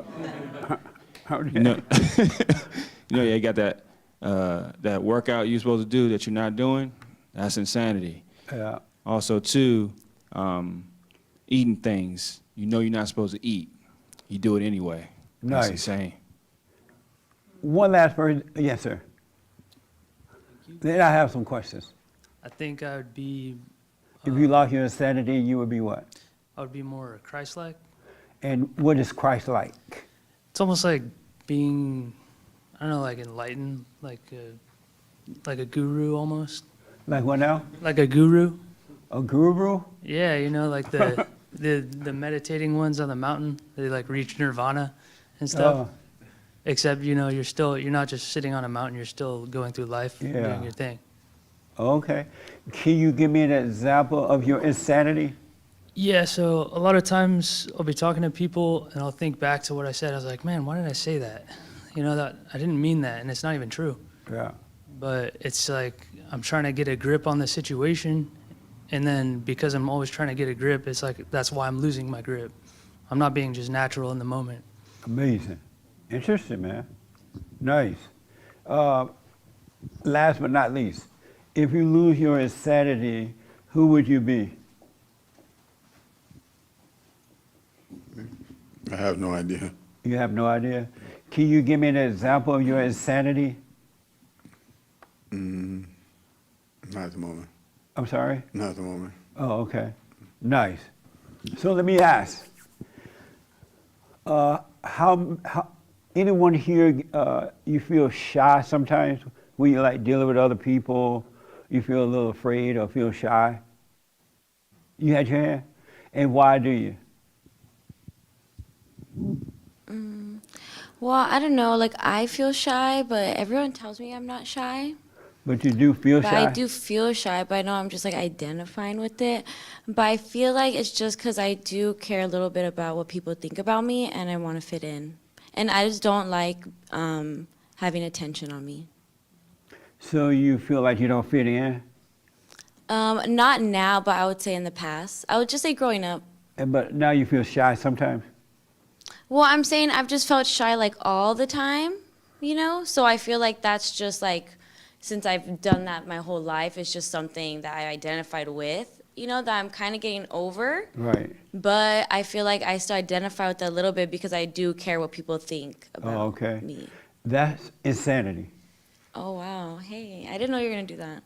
know, you got that workout you're supposed to do that you're not doing. That's insanity. Yeah. Also, too, eating things you know you're not supposed to eat. You do it anyway. Nice. That's insane. One last person. Yes, sir. Then I have some questions. I think I would be. If you lost your insanity, you would be what? I would be more Christ-like. And what is Christ-like? It's almost like being, I don't know, like enlightened, like a guru almost. Like what now? Like a guru. A guru? Yeah, you know, like the meditating ones on the mountain. They like reach nirvana and stuff. Oh. Except, you know, you're not just sitting on a mountain, you're still going through life and Yeah. doing your thing. Okay. Can you give me an example of your insanity? Yeah, so a lot of times I'll be talking to people and I'll think back to what I said. I was like, man, why did I say that? You know, that I didn't mean that, and it's not even true. Yeah. But it's like I'm trying to get a grip on the situation, and then because I'm always trying to get a grip, it's like that's why I'm losing my grip. I'm not being just natural in the moment. Amazing. Interesting, man. Nice. Last but not least, if you lose your insanity, who would you be? I have no idea. You have no idea? Can you give me an example of your insanity? Not at the moment. I'm sorry? Not at the moment. Oh, okay. Nice. So let me ask, how anyone here, you feel shy sometimes when you like dealing with other people? You feel a little afraid or feel shy? You had your hand? And why do you? Well, I don't know. Like, I feel shy, but everyone tells me I'm not shy. But you do feel But shy? I do feel shy, but I know I'm just like identifying with it. But I feel like it's just because I do care a little bit about what people think about me, and I want to fit in. And I just don't like having attention on me. So you feel like you don't fit in? Not now, but I would say in the past. I would just say growing up. But now you feel shy sometimes? Well, I'm saying I've just felt shy like all the time, you know? So I feel like that's just like, since I've done that my whole life, it's just something that I identified with, you know, that I'm kind of getting over. Right. But I feel like I still identify with that a little bit because I do care what people think about Oh, okay. me. That's insanity. Oh, wow. Hey, I didn't know you were going to do that.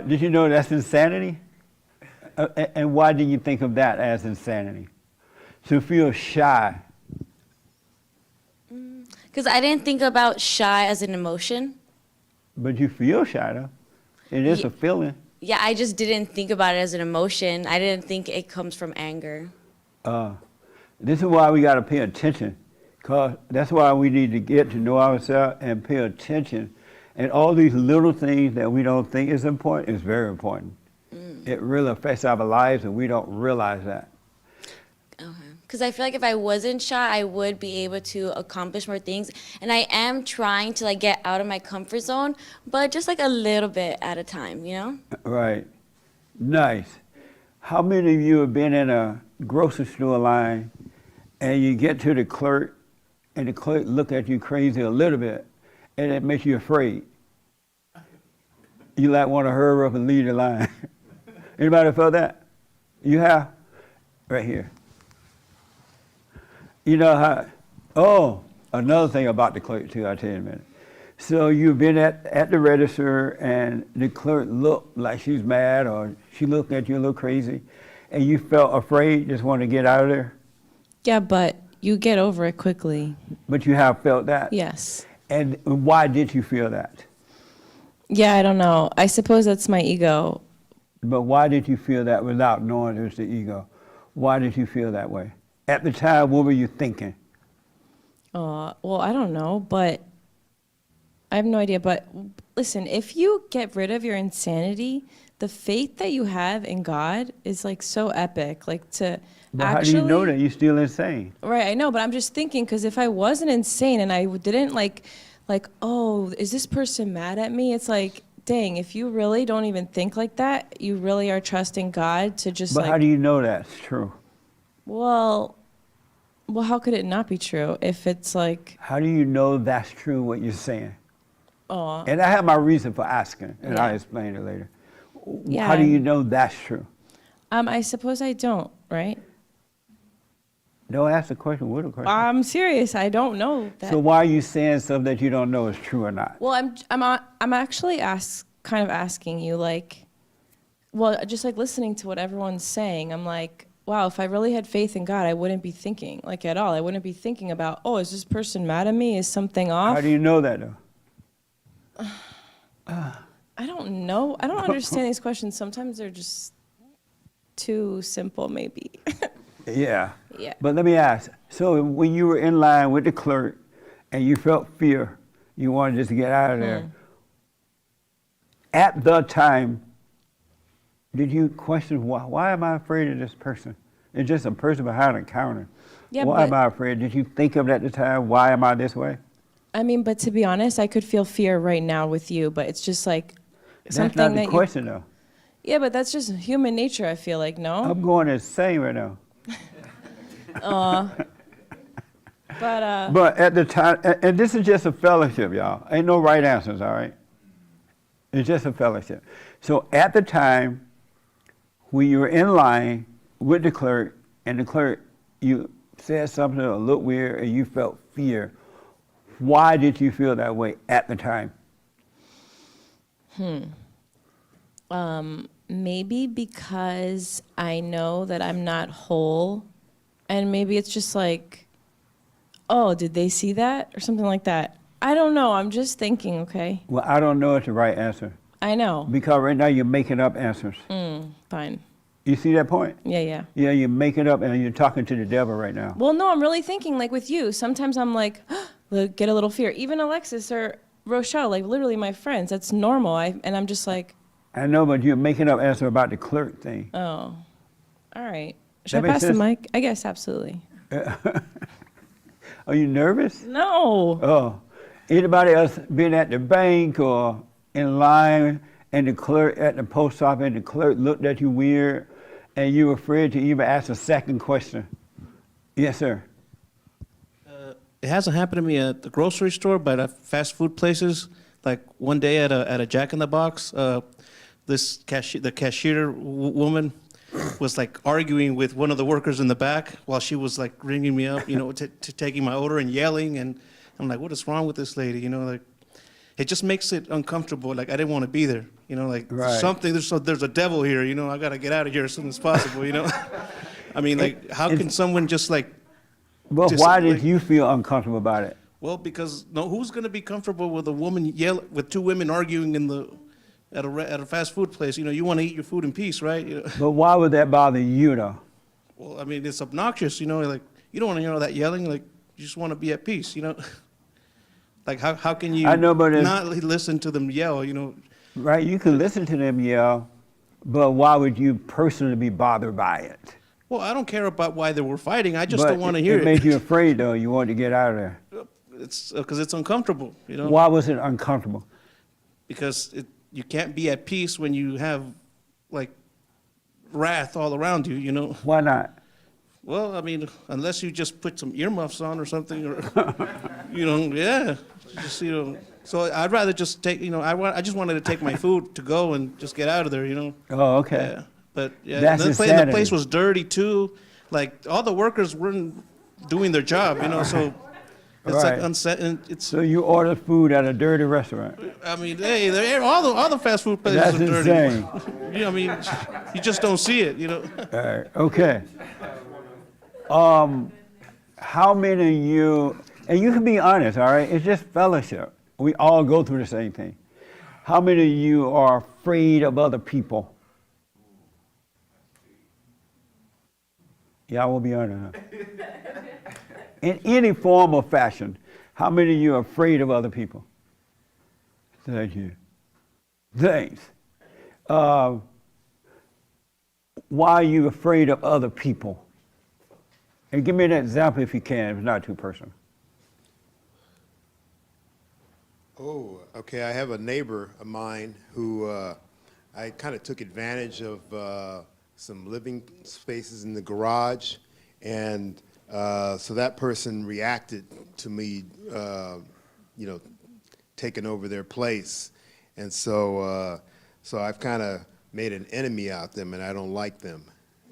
Did you know that's insanity? And why do you think of that as insanity? To feel shy. Because I didn't think about shy as an emotion. But you feel shy though. It is a feeling. Yeah, I just didn't think about it as an emotion. I didn't think it comes from anger. This is why we got to pay attention. Cause that's why we need to get to know ourselves and pay attention. And all these little things that we don't think is important is very important. It really affects our lives and we don't realize that. Because I feel like if I wasn't shy, I would be able to accomplish more things. And I am trying to like get out of my comfort zone, but just like a little bit at a time, you know? Right. Nice. How many of you have been in a grocery store line and you get to the clerk and the clerk look at you crazy a little bit and it makes you afraid? You like want to hurry up and leave the line. Anybody felt that? You have? Right here. You know how, another thing about the clerk too, I'll tell you in a minute. So you've been at the register and the clerk looked like she's mad or she looked at you a little crazy and you felt afraid, just wanted to get out of there? Yeah, but you get over it quickly. But you have felt that? Yes. And why did you feel that? Yeah, I don't know. I suppose that's my ego. But why did you feel that without knowing it was the ego? Why did you feel that way? At the time, what were you thinking? Well, I don't know, but I have no idea. But listen, if you get rid of your insanity, the faith that you have in God is like so epic. Like to But actually, how do you know that you're still insane? Right, I know, but I'm just thinking because if I wasn't insane and I didn't like, oh, is this person mad at me? It's like, dang, if you really don't even think like that, you really are trusting God to just But how do you know that's true? Well, how could it not be true if it's like... How do you know that's true, what you're saying? Oh. And I have my reason for asking, and Yeah. I'll explain it later. Yeah. How do you know that's true? I suppose I don't, right? Don't ask the question, what a question. I'm serious, I don't know that. So why are you saying stuff that you don't know is true or not? Well, I'm actually kind of asking you, like, well, just like listening to what everyone's saying, I'm like, wow, if I really had faith in God, I wouldn't be thinking like at all. I wouldn't be thinking about, oh, is this person mad at me? Is something off? How do you know that though? I don't know. I don't understand these questions. Sometimes they're just too simple, maybe. Yeah. Yeah. But let me ask. So when you were in line with the clerk and you felt fear, you wanted just to get out of there. At the time, did you question why am I afraid of this person? It's just a person behind a counter. Yeah, why am I afraid? Did you think of it at the time? Why am I this way? I mean, but to be honest, I could feel fear right now with you, but it's just like something That's not the that question though. Yeah, but that's just human nature, I feel like, no? I'm going insane right now. But at the time, and this is just a fellowship, y'all. Ain't no right answers, all right? It's just a fellowship. So at the time, when you were in line with the clerk, and the clerk, you said something that looked weird, and you felt fear, why did you feel that way at the time? Maybe because I know that I'm not whole, and maybe it's just like, oh, did they see that? Or something like that. I don't know. I'm just thinking, okay? Well, I don't know it's the right answer. I know. Because right now you're making up answers. Fine. You see that point? Yeah. Yeah, you're making up and you're talking to the devil right now. Well, no, I'm really thinking, like with you, sometimes I'm like, get a little fear. Even Alexis or Rochelle, like literally my friends, that's normal. And I'm just like, I know, but you're making up answer about the clerk thing. oh, all right. Should That I makes pass the sense? mic? I guess, absolutely. Are you nervous? No. Oh. Anybody else been at the bank or in line and the clerk at the post office and the clerk looked at you weird and you were afraid to even ask a second question? Yes, sir. It hasn't happened to me at the grocery store, but at fast food places. Like one day at a Jack in the Box, the cashier woman was like arguing with one of the workers in the back while she was like ringing me up, taking my order and yelling. And I'm like, what is wrong with this lady? Like it just makes it uncomfortable. Like I didn't want to be there. Right. Something. There's a devil here. I got to get out of here as soon as possible. I mean, like how can someone just like? Well, just, why did like, you feel uncomfortable about it? Well, because who's going to be comfortable with a woman with two women arguing at a fast food place? You want to eat your food in peace, right? But why would that bother you, though? Well, I mean, it's obnoxious. Like you don't want to hear all that yelling. Like you just want to be at peace. Like how can you not listen to them yell? Right. You can listen to them yell, but why would you personally be bothered by it? Well, I don't care about why they were fighting. I just don't want to hear it. It made you afraid, though. You wanted to get out of there. It's because it's uncomfortable. Why was it uncomfortable? Because you can't be at peace when you have like wrath all around you. Why not? Well, I mean, unless you just put some earmuffs on or something, or yeah, just So I'd rather just take. I just wanted to take my food to go and just get out of there. Oh, okay. Yeah. But yeah, That's the place was dirty too. Like all the workers weren't doing their job, So it's right. like unsettling. So you ordered food at a dirty restaurant? I mean, hey, all the fast food places That's are dirty. insane. I mean, you just don't see it, All right. Okay. How many of you? And you can be honest. All right. It's just fellowship. We all go through the same thing. How many of you are afraid of other people? Y'all will be honest. Huh? In any form or fashion, how many of you are afraid of other people? Thank you. Thanks. Why are you afraid of other people? And give me an example if you can, if it's not too personal. Oh, okay. I have a neighbor of mine who I kind of took advantage of some living spaces in the garage, and so that person reacted to me, taking over their place, and so I've kind of made an enemy out of them, and I don't like them,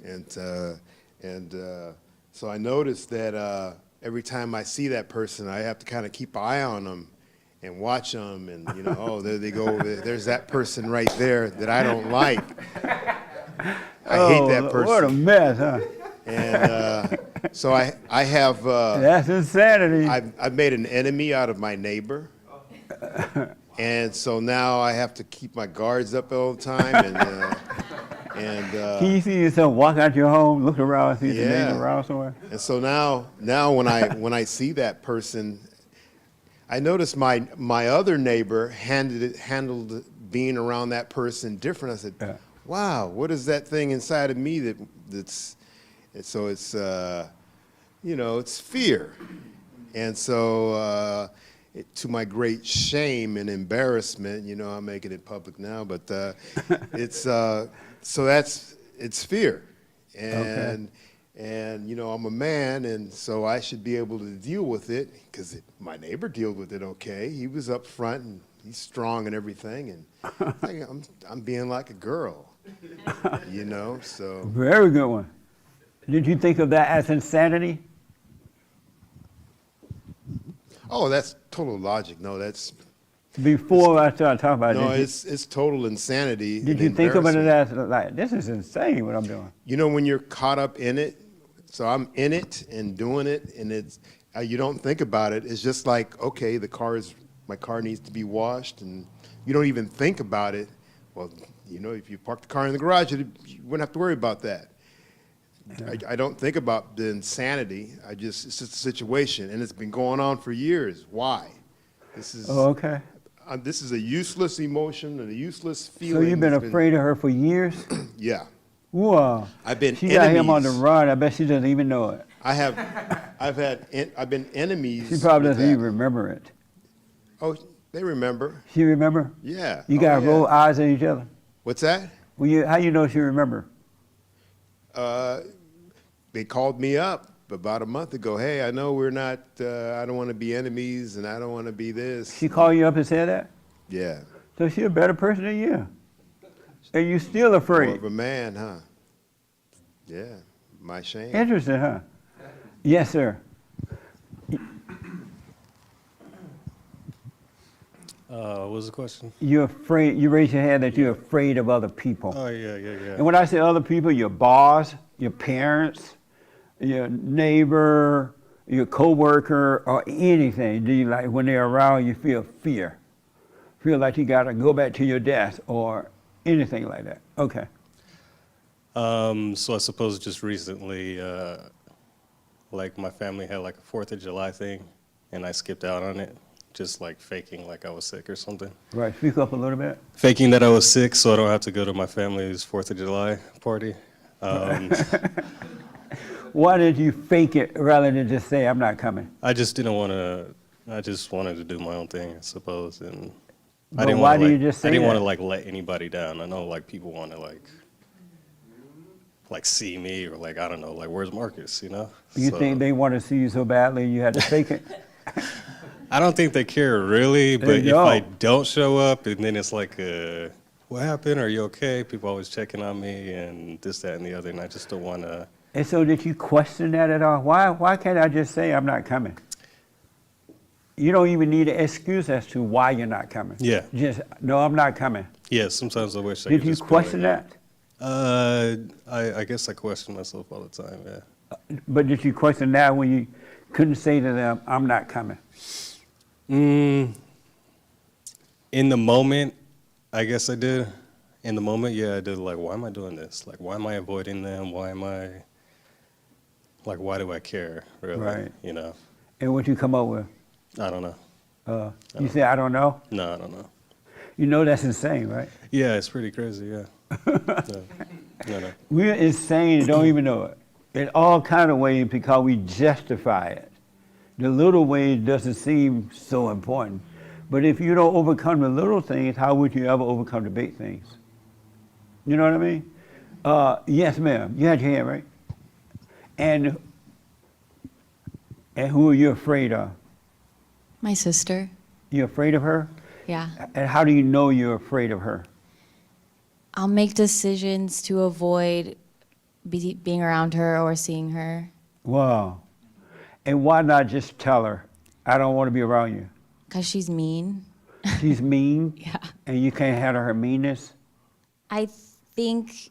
and so I noticed that every time I see that person, I have to kind of keep an eye on them and watch them, and oh, there they go. There's that person right there that I don't like. I hate that person. What a mess, huh? And so I have. That's insanity. I've made an enemy out of my neighbor. And so now I have to keep my guards up all the time. Can you see yourself walk out your home, look around, see the neighbor around somewhere? And so now when I see that person, I noticed my other neighbor handled being around that person different. I said, wow, what is that thing inside of me that's so it's it's fear. And so to my great shame and embarrassment, I'm making it public now, but it's it's fear. And I'm a man, and so I should be able to deal with it, because my neighbor dealt with it okay. He was up front, and he's strong and everything, and I'm being like a girl, so. Very good one. Did you think of that as insanity? Oh, that's total logic. No, that's... Before I started talking about it. No, it's total insanity. Did you think of it as like, this is insane what I'm doing? When you're caught up in it, so I'm in it and doing it, and it's you don't think about it. It's just like, okay, my car needs to be washed, and you don't even think about it. Well, if you park the car in the garage, you wouldn't have to worry about that. I don't think about the insanity. It's just a situation, and it's been going on for years. Why? This is okay. This is a useless emotion and a useless feeling. So you've been afraid of her for years? Yeah. Wow. I've been She enemies. got him on the run. I bet she doesn't even know it. I've been enemies. She probably with doesn't that. even remember it. Oh, they remember. She remember? Yeah. You got roll eyes at each other? What's that? Well, how you know she remember? They called me up about a month ago. Hey, I know we're not, I don't want to be enemies, and I don't want to be this. She called you up and said that? Yeah. So she's a better person than you. And you still afraid? More of a man, huh? Yeah, my shame. Interesting, huh? Yes, sir. What was the question? You're afraid, you raise your hand that you're afraid of other people. Oh, yeah. And when I say other people, your boss, your parents, your neighbor, your coworker, or anything. Do you, like, when they're around, you feel fear? Feel like you got to go back to your desk or anything like that? Okay. So I suppose just recently, like my family had like a 4th of July thing, and I skipped out on it, just like faking like I was sick or something. Right, speak up a little bit. Faking that I was sick so I don't have to go to my family's 4th of July party. Why did you fake it rather than just say, I'm not coming? I just didn't want to, I just wanted to do my own thing, I suppose. And But I didn't why want to, do like, you just say I didn't want that? to like let anybody down. I know like people want to like see me or like, I don't know, like where's Marcus, You So- think they want to see you so badly you had to fake it? I don't think they care really, There but you if go. I don't show up and then it's like, what happened? Are you okay? People always checking on me and this, that, and the other, and I just don't want to. And so did you question that at all? Why can't I just say I'm not coming? You don't even need an excuse as to why you're not coming. Yeah. Just, no, I'm not coming. Yeah, sometimes I wish I Did could you just be question like, that? I guess I question myself all the time, yeah. But did you question that when you couldn't say to them, I'm not coming? In the moment, I guess I did. In the moment, yeah, I did. Like, why am I doing this? Like, why am I avoiding them? Why am I, like, why do I care, really? Right. And what you come up with? I don't know. You say, I don't know? No, I don't know. You know that's insane, right? Yeah, it's pretty crazy, yeah. No. We're insane and don't even know it. In all kind of ways because we justify it. The little ways doesn't seem so important. But if you don't overcome the little things, how would you ever overcome the big things? You know what I mean? Yes, ma'am. You had your hand, right? And who are you afraid of? My sister. You're afraid of her? Yeah. And how do you know you're afraid of her? I'll make decisions to avoid being around her or seeing her. Wow. And why not just tell her, I don't want to be around you? Because she's mean. She's mean? Yeah. And you can't handle her meanness? I think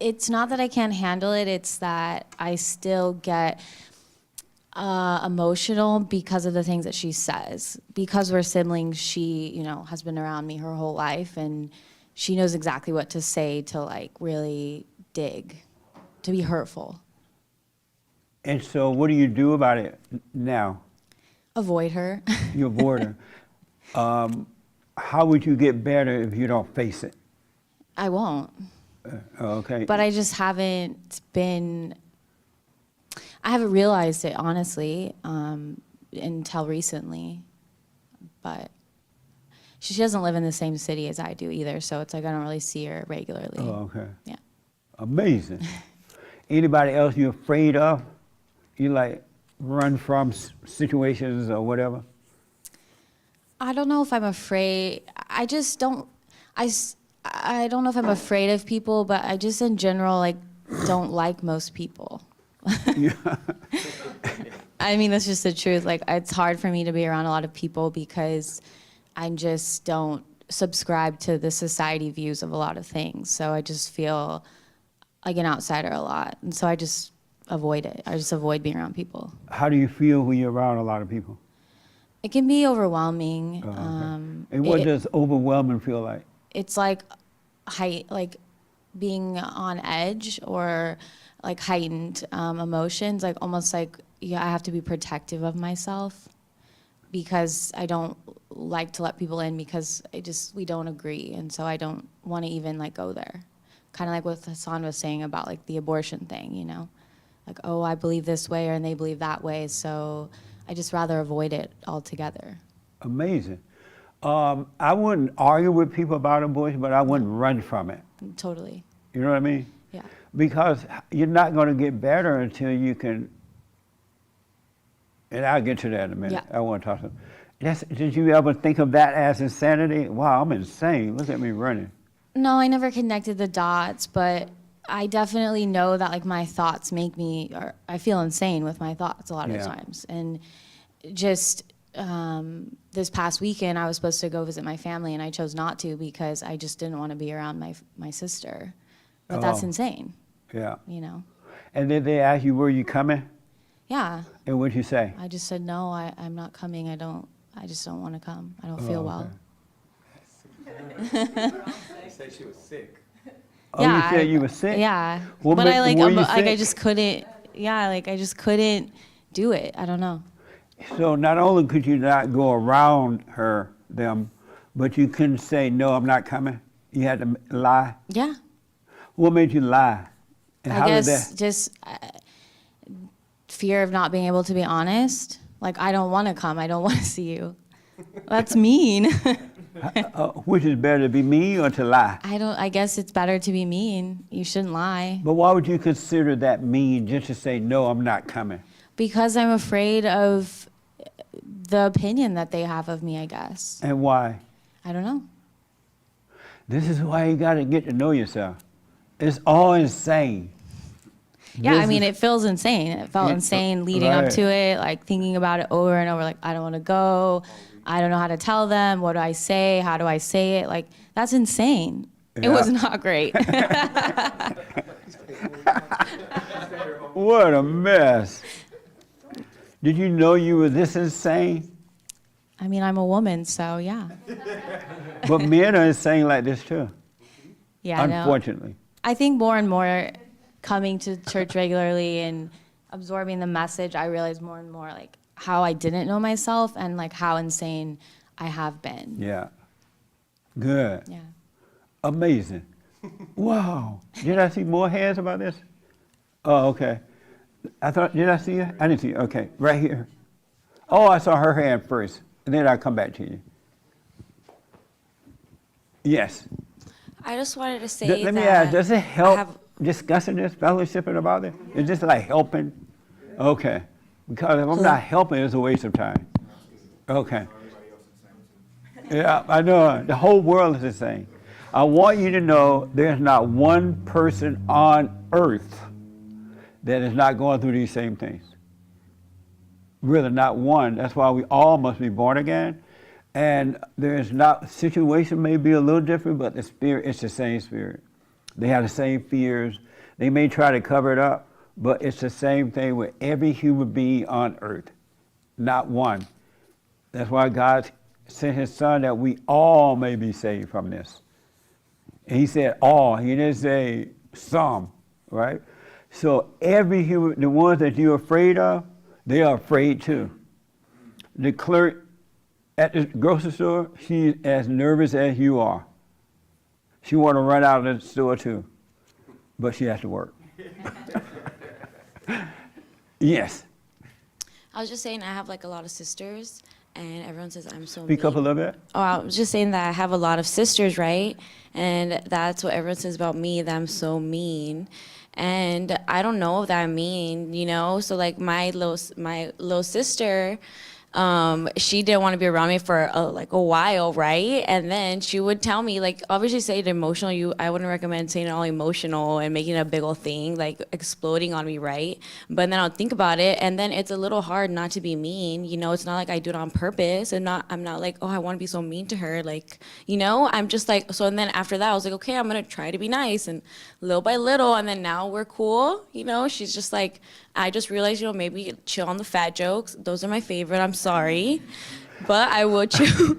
it's not that I can't handle it, it's that I still get emotional because of the things that she says. Because we're siblings, she, you know, has been around me her whole life, and she knows exactly what to say to like really dig, to be hurtful. And so what do you do about it now? Avoid her. You avoid her. How would you get better if you don't face it? I won't. Okay. But I just haven't realized it, honestly, until recently. But she doesn't live in the same city as I do either, so it's like I don't really see her regularly. Oh, okay. Yeah. Amazing. Anybody else you're afraid of? You like run from situations or whatever? I don't know if I'm afraid. I just don't. I don't know if I'm afraid of people, but I just in general like don't like most people. I mean, that's just the truth. Like, it's hard for me to be around a lot of people because I just don't subscribe to the society views of a lot of things. So I just feel like an outsider a lot. And so I just avoid it. I just avoid being around people. How do you feel when you're around a lot of people? It can be overwhelming. Oh, okay. And what does overwhelming feel like? It's like like being on edge or like heightened emotions, like almost like I have to be protective of myself because I don't like to let people in because we don't agree, and so I don't want to even like go there. Kind of like what Hassan was saying about like the abortion thing, you know, like, oh, I believe this way and they believe that way, so I just rather avoid it altogether. Amazing. I wouldn't argue with people about abortion, but I wouldn't run from it. Totally. You know what I mean? Yeah. Because you're not going to get better until you can, and I'll get to that in a minute. Yeah. I want to talk to them. Did you ever think of that as insanity? Wow, I'm insane. Look at me running. No, I never connected the dots, but I definitely know that like my thoughts make me, or I feel insane with my thoughts a lot of times. And just this past weekend, I was supposed to go visit my family, and I chose not to because I just didn't want to be around my sister. But that's insane. Yeah. You know? And then they ask you, were you coming? Yeah. And what'd you say? I just said, no, I'm not coming. I just don't want to come. I don't feel well. She said she was sick. Oh, you said you were sick? Yeah. Well, but I like, were you like I sick? just couldn't, I just couldn't do it. I don't know. So not only could you not go around them, but you couldn't say, no, I'm not coming? You had to lie? Yeah. What made you lie? And I how did guess that? just fear of not being able to be honest. Like, I don't want to come. I don't want to see you. That's mean. Which is better, to be mean or to lie? I guess it's better to be mean. You shouldn't lie. But why would you consider that mean just to say, no, I'm not coming? Because I'm afraid of the opinion that they have of me, I guess. And why? I don't know. This is why you got to get to know yourself. It's all insane. Yeah, I mean, it feels insane. It felt insane leading up to it, like thinking about it over and over, like, I don't want to go. I don't know how to tell them. What do I say? How do I say it? Like, that's insane. It was not great. What a mess. Did you know you were this insane? I mean, I'm a woman, so yeah. But men are insane like this too. Yeah, I know. Unfortunately. I think more and more coming to church regularly and absorbing the message, I realize more and more like how I didn't know myself and like how insane I have been. Yeah. Good. Yeah. Amazing. Wow. Did I see more hands about this? Oh, okay. Did I see her? I didn't see her. Okay, right here. Oh, I saw her hand first, and then I'll come back to you. Yes. I just wanted to say Let me ask, does it help discussing this, fellowshipping about it? Is this like helping? Okay. Because if I'm not helping, it's a waste of time. Okay. Yeah, I know. The whole world is the same. I want you to know there's not one person on earth that is not going through these same things. Really, not one. That's why we all must be born again. And there's not, situation may be a little different, but the spirit, it's the same spirit. They have the same fears. They may try to cover it up, but it's the same thing with every human being on earth, not one. That's why God sent his son that we all may be saved from this. And he said all, he didn't say some, right? So every human, the ones that you're afraid of, they are afraid too. The clerk at the grocery store, she's as nervous as you are. She want to run out of the store too, but she has to work. Yes. I was just saying I have like a lot of sisters, and everyone says I'm so Speak up a little bit. Oh, I was just saying that I have a lot of sisters, right? And that's what everyone says about me, that I'm so mean. And I don't know if that mean, you know? So like my little sister, she didn't want to be around me for like a while, right? And then she would tell me, like, obviously say it emotional. I wouldn't recommend saying it all emotional and making it a big old thing, like exploding on me, right? But then I'll think about it, and then it's a little hard not to be mean. You know, it's not like I do it on purpose, and I'm not like, oh, I want to be so mean to her, like, you know. I'm just like, so. And then after that, I was like, okay, I'm gonna try to be nice, and little by little, and then now we're cool. You know, she's just like, I just realized, you know, maybe chill on the fat jokes. Those are my favorite. I'm sorry, but I will chill.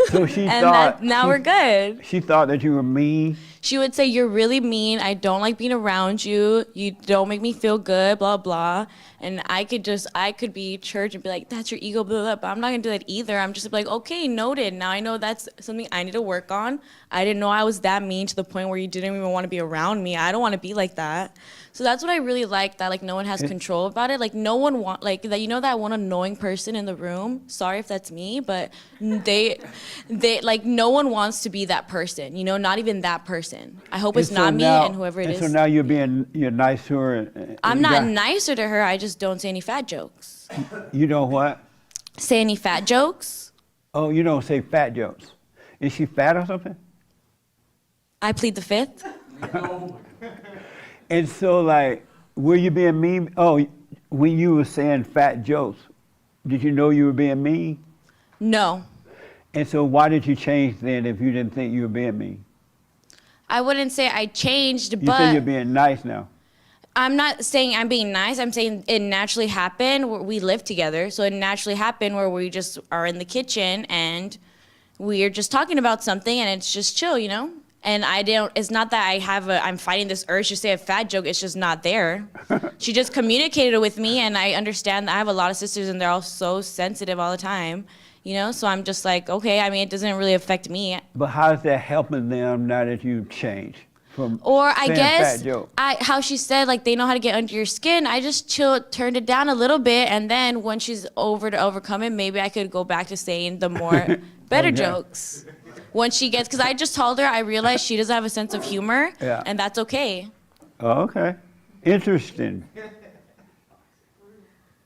So she and thought now we're good. She thought that you were mean. She would say, you're really mean. I don't like being around you. You don't make me feel good, blah, blah. And I could be church and be like, that's your ego, blah, blah, but I'm not gonna do that either. I'm just like, okay, noted. Now I know that's something I need to work on. I didn't know I was that mean to the point where you didn't even want to be around me. I don't want to be like that. So that's what I really like, that like no one has control about it. Like no one like that, you know, that one annoying person in the room. Sorry if that's me, but they like no one wants to be that person, you know, not even that person. I hope it's not me and whoever it is. So now you're nice to her. I'm not nicer to her, I just don't say any fat jokes. You know what? Say any fat jokes? Oh, you don't say fat jokes. Is she fat or something? I plead the fifth. And so, like, were you being mean? Oh, when you were saying fat jokes, did you know you were being mean? No. And so why did you change then if you didn't think you were being mean? I wouldn't say I changed, You but say you're being nice now. I'm not saying I'm being nice. I'm saying it naturally happened. We live together, so it naturally happened where we just are in the kitchen and we're just talking about something and it's just chill, you know? And it's not that I'm fighting this urge to say a fat joke, it's just not there. She just communicated it with me, and I understand that I have a lot of sisters and they're all so sensitive all the time, you know? So I'm just like, okay, I mean, it doesn't really affect me. But how is that helping them now that you've changed? Or I saying guess, fat joke? how she said, like, they know how to get under your skin. I just turned it down a little bit, and then when she's over to overcome it, maybe I could go back to saying the more better jokes. When she gets, because I just told her I realized she doesn't have a sense of humor, and that's okay. Oh, okay. Interesting.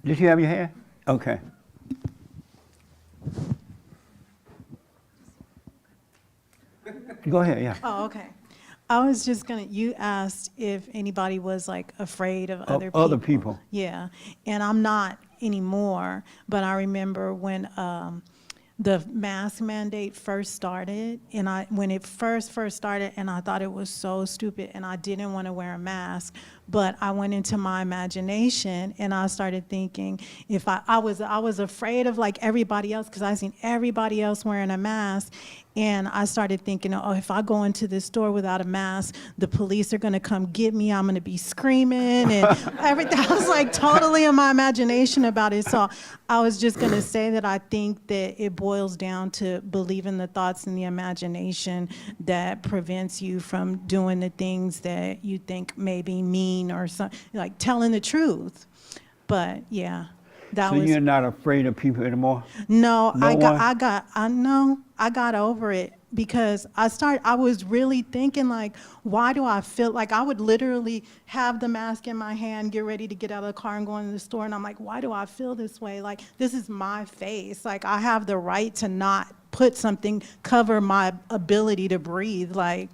Did you have your hand? Okay. Go ahead, yeah. Oh, okay. I was just you asked if anybody was like afraid of other people. Other people. Yeah, and I'm not anymore, but I remember when the mask mandate first started, and when it first started, and I thought it was so stupid, and I didn't want to wear a mask, but I went into my imagination, and I started thinking if I was afraid of like everybody else, because I seen everybody else wearing a mask, and I started thinking, oh, if I go into this store without a mask, the police are gonna come get me, I'm gonna be screaming, and everything. I was like totally in my imagination about it. So I was just gonna say that I think that it boils down to believing the thoughts in the imagination that prevents you from doing the things that you think may be mean or something, like telling the truth. But yeah. So you're not afraid of people anymore? No, I got over it because I was really thinking like, why do I feel like I would literally have the mask in my hand, get ready to get out of the car and go into the store, and I'm like, why do I feel this way? Like, this is my face. Like, I have the right to not put something, cover my ability to breathe. Like,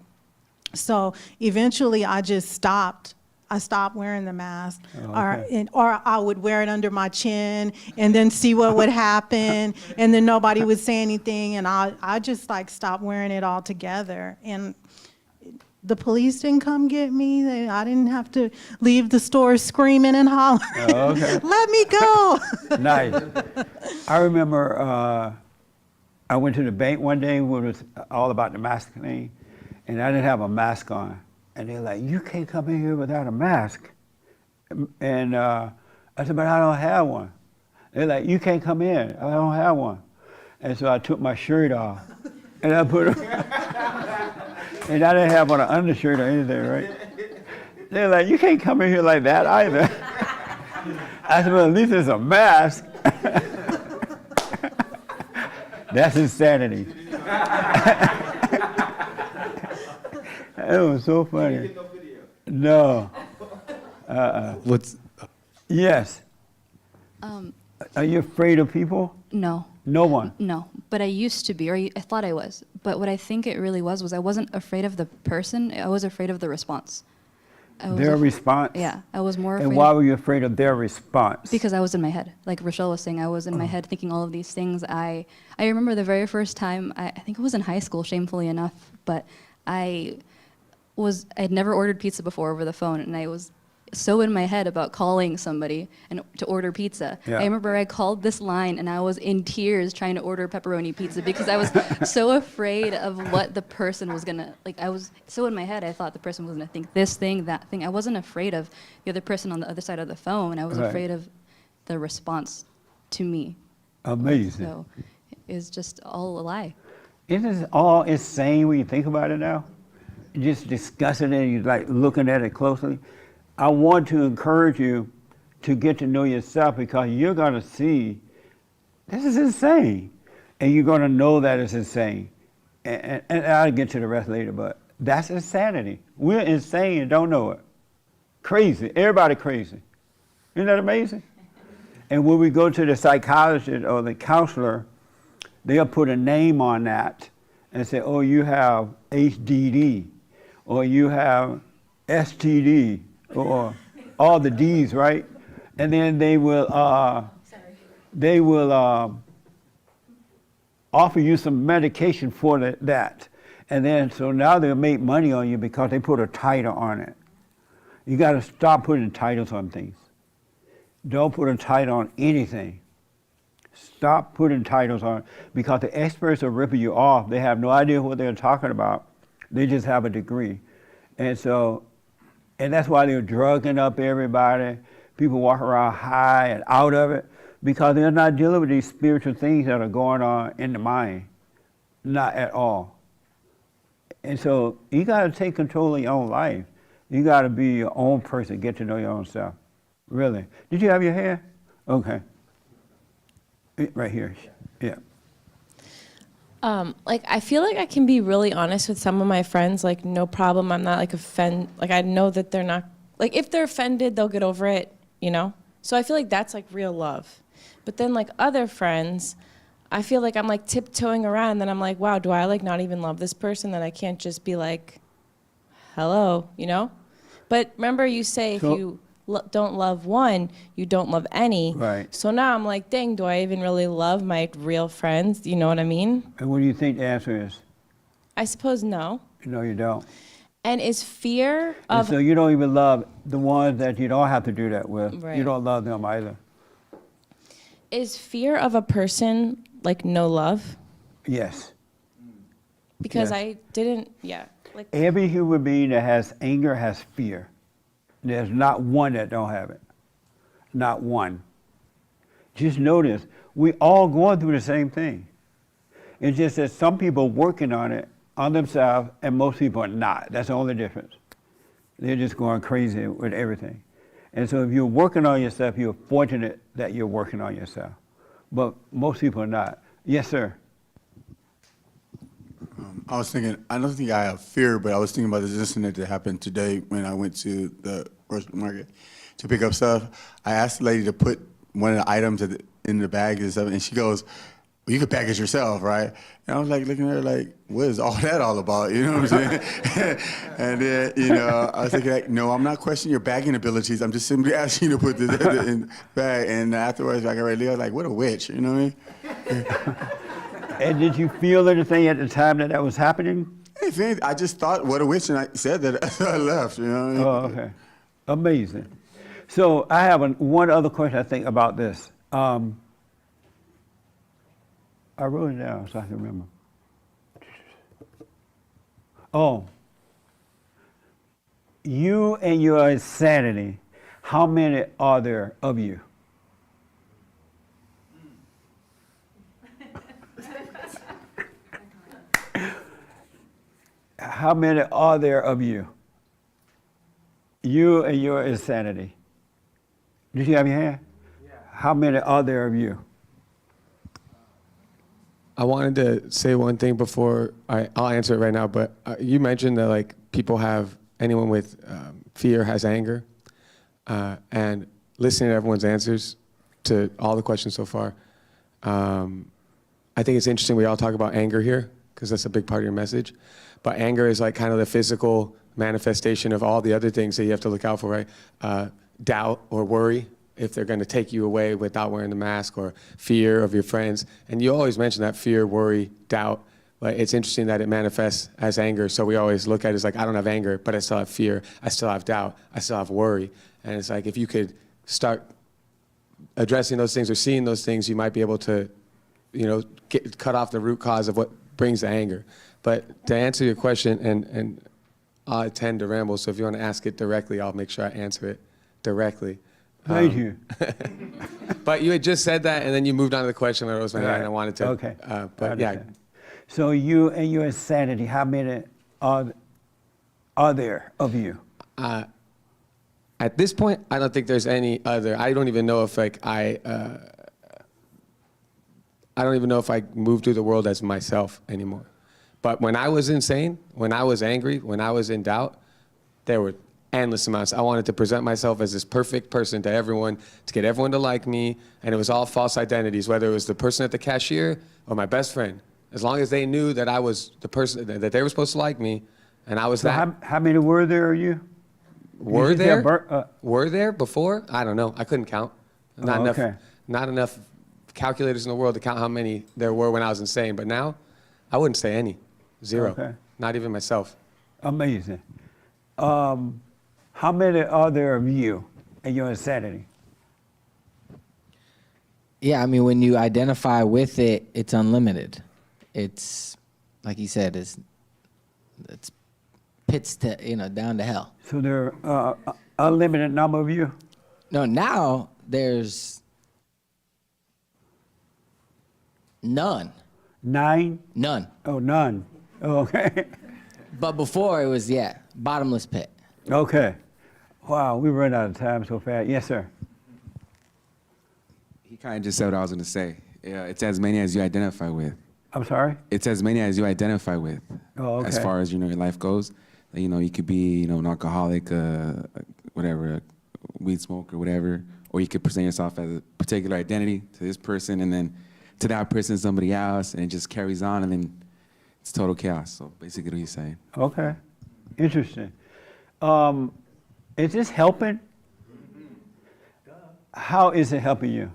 so eventually I just stopped. I stopped wearing the mask, or I would wear it under my chin and then see what would happen, and then nobody would say anything, and I just like stopped wearing it altogether. And the police didn't come get me. I didn't have to leave the store screaming and hollering. Oh, okay. Let me go. Nice. I remember I went to the bank one day when it was all about the mask thing, and I didn't have a mask on. And they're like, you can't come in here without a mask. And I said, but I don't have one. They're like, you can't come in. I don't have one. And so I took my shirt off, and I put it, and I didn't have on an undershirt or anything, right? They're like, you can't come in here like that either. I said, well, at least it's a mask. That's insanity. It was so funny. No. What's? Yes. Are you afraid of people? No. No one. No, but I used to be, or I thought I was. But what I think it really was I wasn't afraid of the person. I was afraid of the response. Their response? Yeah, I was more afraid. And why were you afraid of their response? Because I was in my head. Like Rochelle was saying, I was in my head thinking all of these things. I remember the very first time, I think it was in high school, shamefully enough, but I'd never ordered pizza before over the phone, and I was so in my head about calling somebody and to order pizza. Yeah. I remember I called this line and I was in tears trying to order pepperoni pizza because I was so afraid of what the person was gonna, like I was so in my head I thought the person was gonna think this thing, that thing. I wasn't afraid of the other person on the other side of the phone. I was Right. afraid of the response to me. Amazing. So it's just all a lie. Isn't this all insane when you think about it now? Just discussing it, you like looking at it closely. I want to encourage you to get to know yourself because you're going to see this is insane. And you're going to know that it's insane. And I'll get to the rest later, but that's insanity. We're insane and don't know it. Crazy. Everybody crazy. Isn't that amazing? And when we go to the psychologist or the counselor, they'll put a name on that and say, oh, you have HDD, or you have STD, or all the D's, right? And then they will offer you some medication for that. And then, so now they'll make money on you because they put a title on it. You got to stop putting titles on things. Don't put a title on anything. Stop putting titles on it because the experts are ripping you off. They have no idea what they're talking about. They just have a degree. And so, and that's why they're drugging up everybody. People walk around high and out of it because they're not dealing with these spiritual things that are going on in the mind. Not at all. And so you got to take control of your own life. You got to be your own person, get to know your own self. Really. Did you have your hair? Okay. Right here. Yeah. Like I feel like I can be really honest with some of my friends, like no problem. I'm not like like I know that they're not, like if they're offended, they'll get over it, you know? So I feel like that's like real love. But then like other friends, I feel like I'm like tiptoeing around and then I'm like, wow, do I like not even love this person that I can't just be like, hello, you know? But remember you say if you don't love one, you don't love any. Right. So now I'm like, dang, do I even really love my real friends? You know what I mean? And what do you think the answer is? I suppose no. No, you don't. And is fear And of... so you don't even love the ones that you don't have to do that with. Right. You don't love them either. Is fear of a person like no love? Yes. Because Yes. I didn't, yeah. Like Every human being that has anger has fear. There's not one that don't have it. Not one. Just notice, we all going through the same thing. It's just that some people working on it on themselves and most people are not. That's the only difference. They're just going crazy with everything. And so if you're working on yourself, you're fortunate that you're working on yourself. But most people are not. Yes, sir. I was thinking, I don't think I have fear, but I was thinking about this incident that happened today when I went to the grocery market to pick up stuff. I asked the lady to put one of the items in the bag and stuff, and she goes, well, you could package yourself, right? And I was like looking at her like, what is all that all about? You know what I'm saying? And then, you know, I was thinking like, no, I'm not questioning your bagging abilities. I'm just simply asking you to put this in the bag. And afterwards, like I read, I was like, what a witch, you know what I mean? And did you feel anything at the time that was happening? If anything, I just thought, what a witch, and I said that I left, you know what I mean? Oh, okay. Amazing. So I have one other question I think about this. I wrote it down so I can remember. Oh, you and your insanity, how many are there of you? How many are there of you? You and your insanity. Did you have your hand? Yeah. How many are there of you? I wanted to say one thing before I'll answer it right now, but you mentioned that like people have, anyone with fear has anger, and listening to everyone's answers to all the questions so far, I think it's interesting we all talk about anger here because that's a big part of your message, but anger is like kind of the physical manifestation of all the other things that you have to look out for, right? Doubt or worry, if they're going to take you away without wearing the mask, or fear of your friends. And you always mention that fear, worry, doubt. But it's interesting that it manifests as anger. So we always look at it as like, I don't have anger, but I still have fear. I still have doubt. I still have worry. And it's like, if you could start addressing those things or seeing those things, you might be able to, you know, cut off the root cause of what brings the anger. But to answer your question, and I tend to ramble, so if you want to ask it directly, I'll make sure I answer it directly. Thank you. But you had just said that, and then you moved on to the question where it was my hand, and I wanted to. Okay. But yeah. So you and your insanity, how many are there of you? At this point, I don't think there's any other. I don't even know if like I don't even know if I move through the world as myself anymore. But when I was insane, when I was angry, when I was in doubt, there were endless amounts. I wanted to present myself as this perfect person to everyone, to get everyone to like me, and it was all false identities, whether it was the person at the cashier or my best friend. As long as they knew that I was the person, that they were supposed to like me, and I was So that. how many were there of you? Were there? Were there before? I don't know. I couldn't count. Not enough. Okay. Not enough calculators in the world to count how many there were when I was insane. But now, I wouldn't say any. Zero. Okay. Not even myself. Amazing. How many are there of you and your insanity? Yeah, I mean, when you identify with it, it's unlimited. It's, like you said, it's pits to, down to hell. So there are unlimited number of you? No, now there's none. 9? None. Oh, none. Oh, okay. But before it was, bottomless pit. Okay. Wow, we run out of time so fast. Yes, sir. He kind of just said what I was going to say. Yeah, it's as many as you identify with. I'm sorry? It's as many as you identify with. Oh, okay. As far as, your life goes. You could be, an alcoholic, whatever, a weed smoker, whatever. Or you could present yourself as a particular identity to this person, and then to that person, somebody else, and it just carries on, and then it's total chaos. So basically what he's saying. Okay. Interesting. Is this helping? How is it helping you?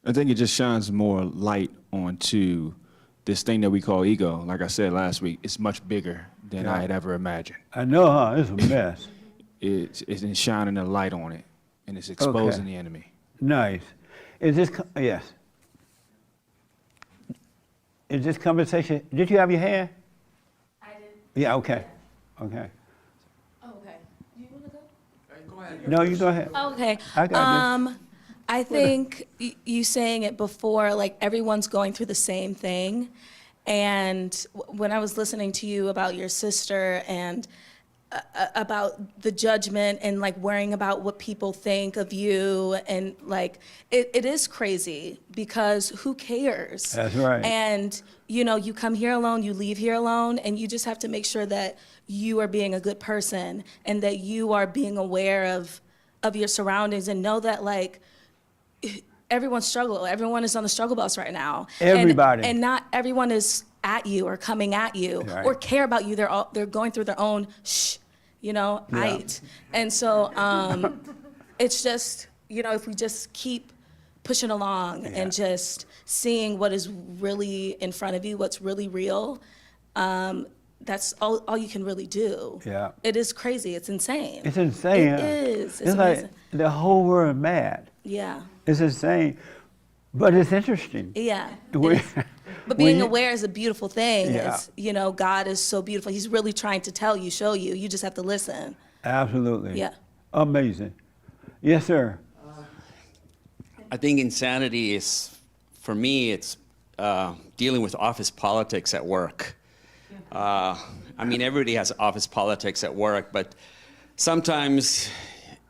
I think it just shines more light onto this thing that we call ego. Like I said last week, it's much bigger than I had ever imagined. I know, huh? It's a mess. It's shining a light on it, and it's exposing the enemy. Nice. Is this, yes. Is this conversation, did you have your hand? I did. Yeah, okay. Okay. Oh, okay. Do you want to go? Go ahead. No, you go ahead. Okay. I got this. I think you saying it before, like everyone's going through the same thing. And when I was listening to you about your sister and about the judgment and like worrying about what people think of you, and like it is crazy because who cares? That's right. And you come here alone, you leave here alone, and you just have to make sure that you are being a good person and that you are being aware of your surroundings, and know that like everyone is on the struggle bus right now. Everybody. And not everyone is at you or coming at you or care about you. They're going through their own And so it's just, if we just keep pushing along and just seeing what is really in front of you, what's really real. That's all you can really do. Yeah. It is crazy. It's insane. It's insane. It huh? is. It's like the whole world mad. Yeah. It's insane. But it's interesting. Yeah. We- But when being you- aware is a beautiful thing. Yeah. It's, God is so beautiful. He's really trying to tell you, show you. You just have to listen. Absolutely. Yeah. Amazing. Yes, sir. I think insanity is, for me, it's dealing with office politics at work. Everybody has office politics at work, but sometimes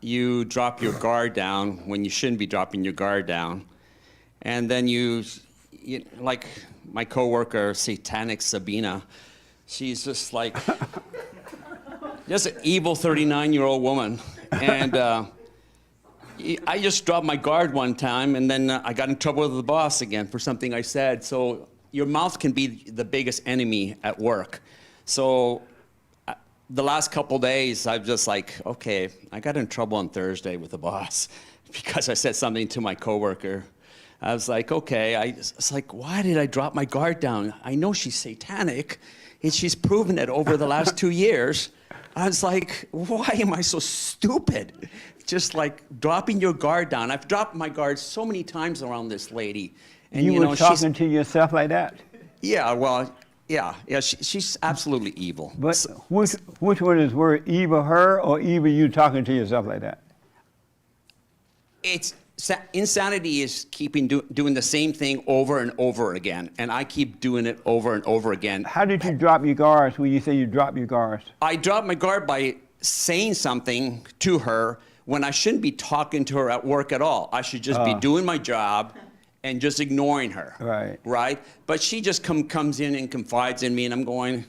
you drop your guard down when you shouldn't be dropping your guard down. And then you like my coworker, Satanic Sabina, she's just like, just an evil 39-year-old woman. And I just dropped my guard one time, and then I got in trouble with the boss again for something I said. So your mouth can be the biggest enemy at work. So the last couple days, I'm just like, okay, I got in trouble on Thursday with the boss because I said something to my coworker. I was like, okay, it's like, why did I drop my guard down? I know she's satanic, and she's proven it over the last 2 years. I was like, why am I so stupid? Just like dropping your guard down. I've dropped my guard so many times around this lady. And you were talking to yourself like that? Yeah, well, yeah, she's absolutely evil. But which one is worse, either her or either you talking to yourself like that? Insanity is doing the same thing over and over again, and I keep doing it over and over again. How did you drop your guards when you say you drop your guards? I dropped my guard by saying something to her when I shouldn't be talking to her at work at all. I should just be doing my job and just ignoring her. Right. Right? But she just comes in and confides in me, and I'm going,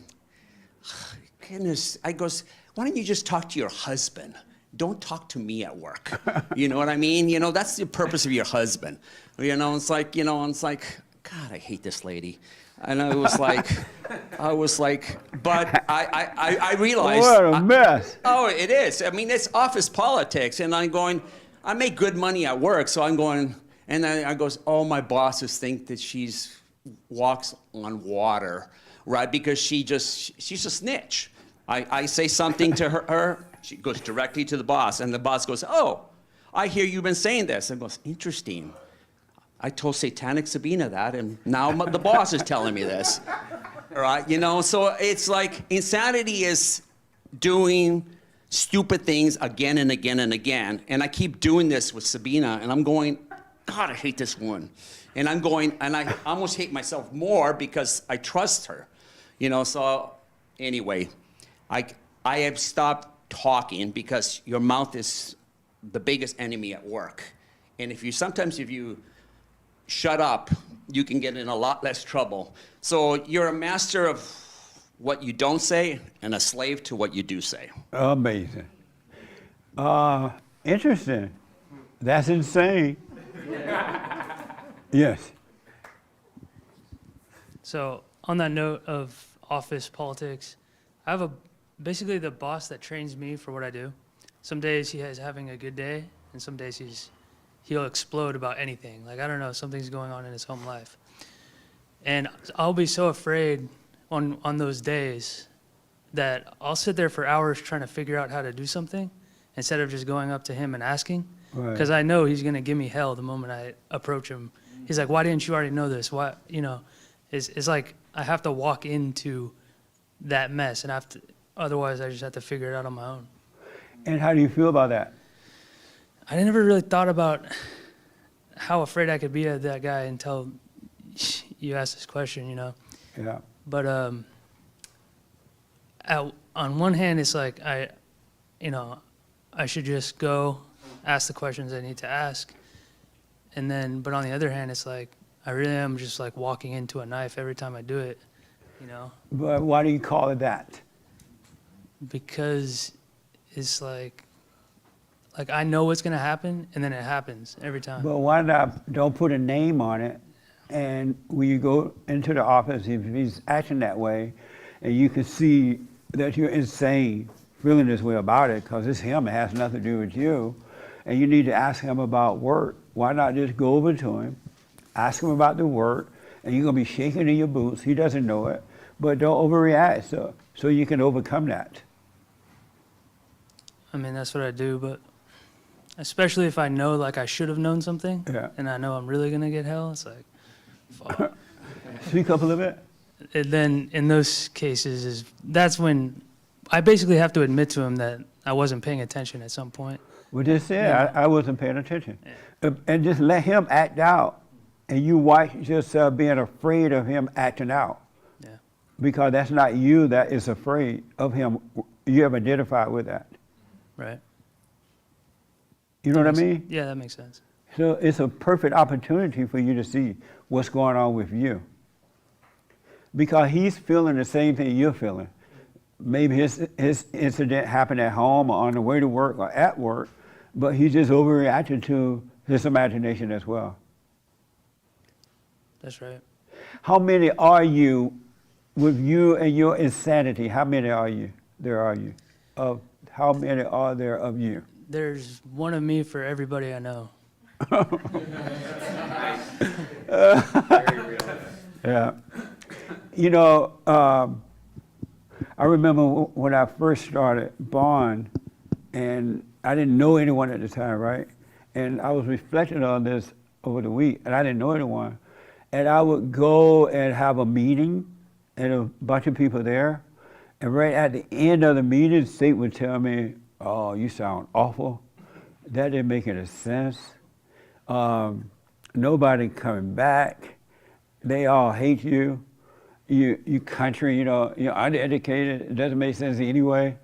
goodness. I goes, why don't you just talk to your husband? Don't talk to me at work. You know what I mean? That's the purpose of your husband. It's like, God, I hate this lady. And I was like, but I realized. What a mess. It is. It's office politics. And I'm going, I make good money at work. So I'm going, and then I goes, my bosses think that she's walks on water, right? Because she's a snitch. I say something to her, she goes directly to the boss, and the boss goes, I hear you've been saying this. And goes, interesting. I told Satanic Sabina that, and now the boss is telling me this. All right, so it's like insanity is doing stupid things again and again and again. And I keep doing this with Sabina, and I'm going, God, I hate this woman. And I'm going, and I almost hate myself more because I trust her. So anyway, I have stopped talking because your mouth is the biggest enemy at work. And if you shut up, you can get in a lot less trouble. So you're a master of what you don't say and a slave to what you do say. Amazing. Interesting. That's insane. Yes. So on that note of office politics, I have basically the boss that trains me for what I do. Some days he is having a good day, and some days he'll explode about anything. Like, I don't know, something's going on in his home life. And I'll be so afraid on those days that I'll sit there for hours trying to figure out how to do something instead of just going up to him and asking. Because I know he's going to give me hell the moment I approach him. He's like, why didn't you already know this? Why, it's like I have to walk into that mess, and otherwise I just have to figure it out on my own. And how do you feel about that? I never really thought about how afraid I could be of that guy until you asked this question, Yeah. But on one hand, it's like I should just go ask the questions I need to ask, but on the other hand, it's like I really am just like walking into a knife every time I do it, But why do you call it that? Because it's like I know what's gonna happen, and then it happens every time. But why don't put a name on it, and when you go into the office, if he's acting that way, and you can see that you're insane, feeling this way about it, because it's him, it has nothing to do with you, and you need to ask him about work why not just go over to him, ask him about the word, and you're going to be shaking in your boots. He doesn't know it, but don't overreact so you can overcome that. I mean, that's what I do, but especially if I know, like, I should have known something, Yeah. and I know I'm really going to get hell, it's like, fuck. Speak up a little bit. And then in those cases, that's when I basically have to admit to him that I wasn't paying attention at some point. Well, just say, Yeah. I wasn't paying attention. And just let him act out. And you watch yourself being afraid of him acting out. Yeah. Because that's not you that is afraid of him. You have identified with that. Right. You know what I mean? Yeah, that makes sense. So it's a perfect opportunity for you to see what's going on with you. Because he's feeling the same thing you're feeling. Maybe his incident happened at home or on the way to work or at work, but he just overreacted to his imagination as well. That's right. How many are you with you and your insanity? How many are you? There are you. Of how many are there of you? There's one of me for everybody I know. Yeah. You know, I remember when I first started Bond, and I didn't know anyone at the time, right? And I was reflecting on this over the week, and I didn't know anyone. And I would go and have a meeting, and a bunch of people there. And right at the end of the meeting, State would tell me, "Oh, you sound awful. That didn't make any sense. Nobody coming back. They all hate you. You country, you're uneducated. It doesn't make sense anyway."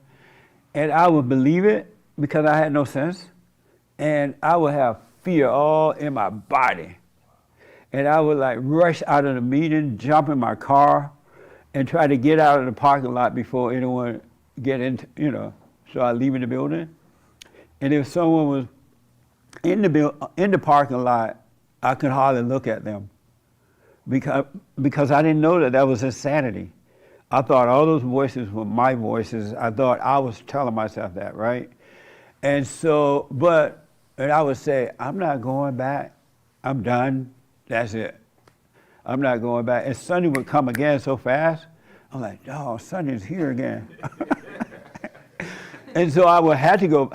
And I would believe it because I had no sense. And I would have fear all in my body. And I would like rush out of the meeting, jump in my car, and try to get out of the parking lot before anyone get into, so I leave the building. And if someone was in the parking lot, I could hardly look at them because I didn't know that was insanity. I thought all those voices were my voices. I thought I was telling myself that, right? And so, and I would say, I'm not going back. I'm done. That's it. I'm not going back. And Sunday would come again so fast. I'm like, oh, Sunday's here again. And so I had to go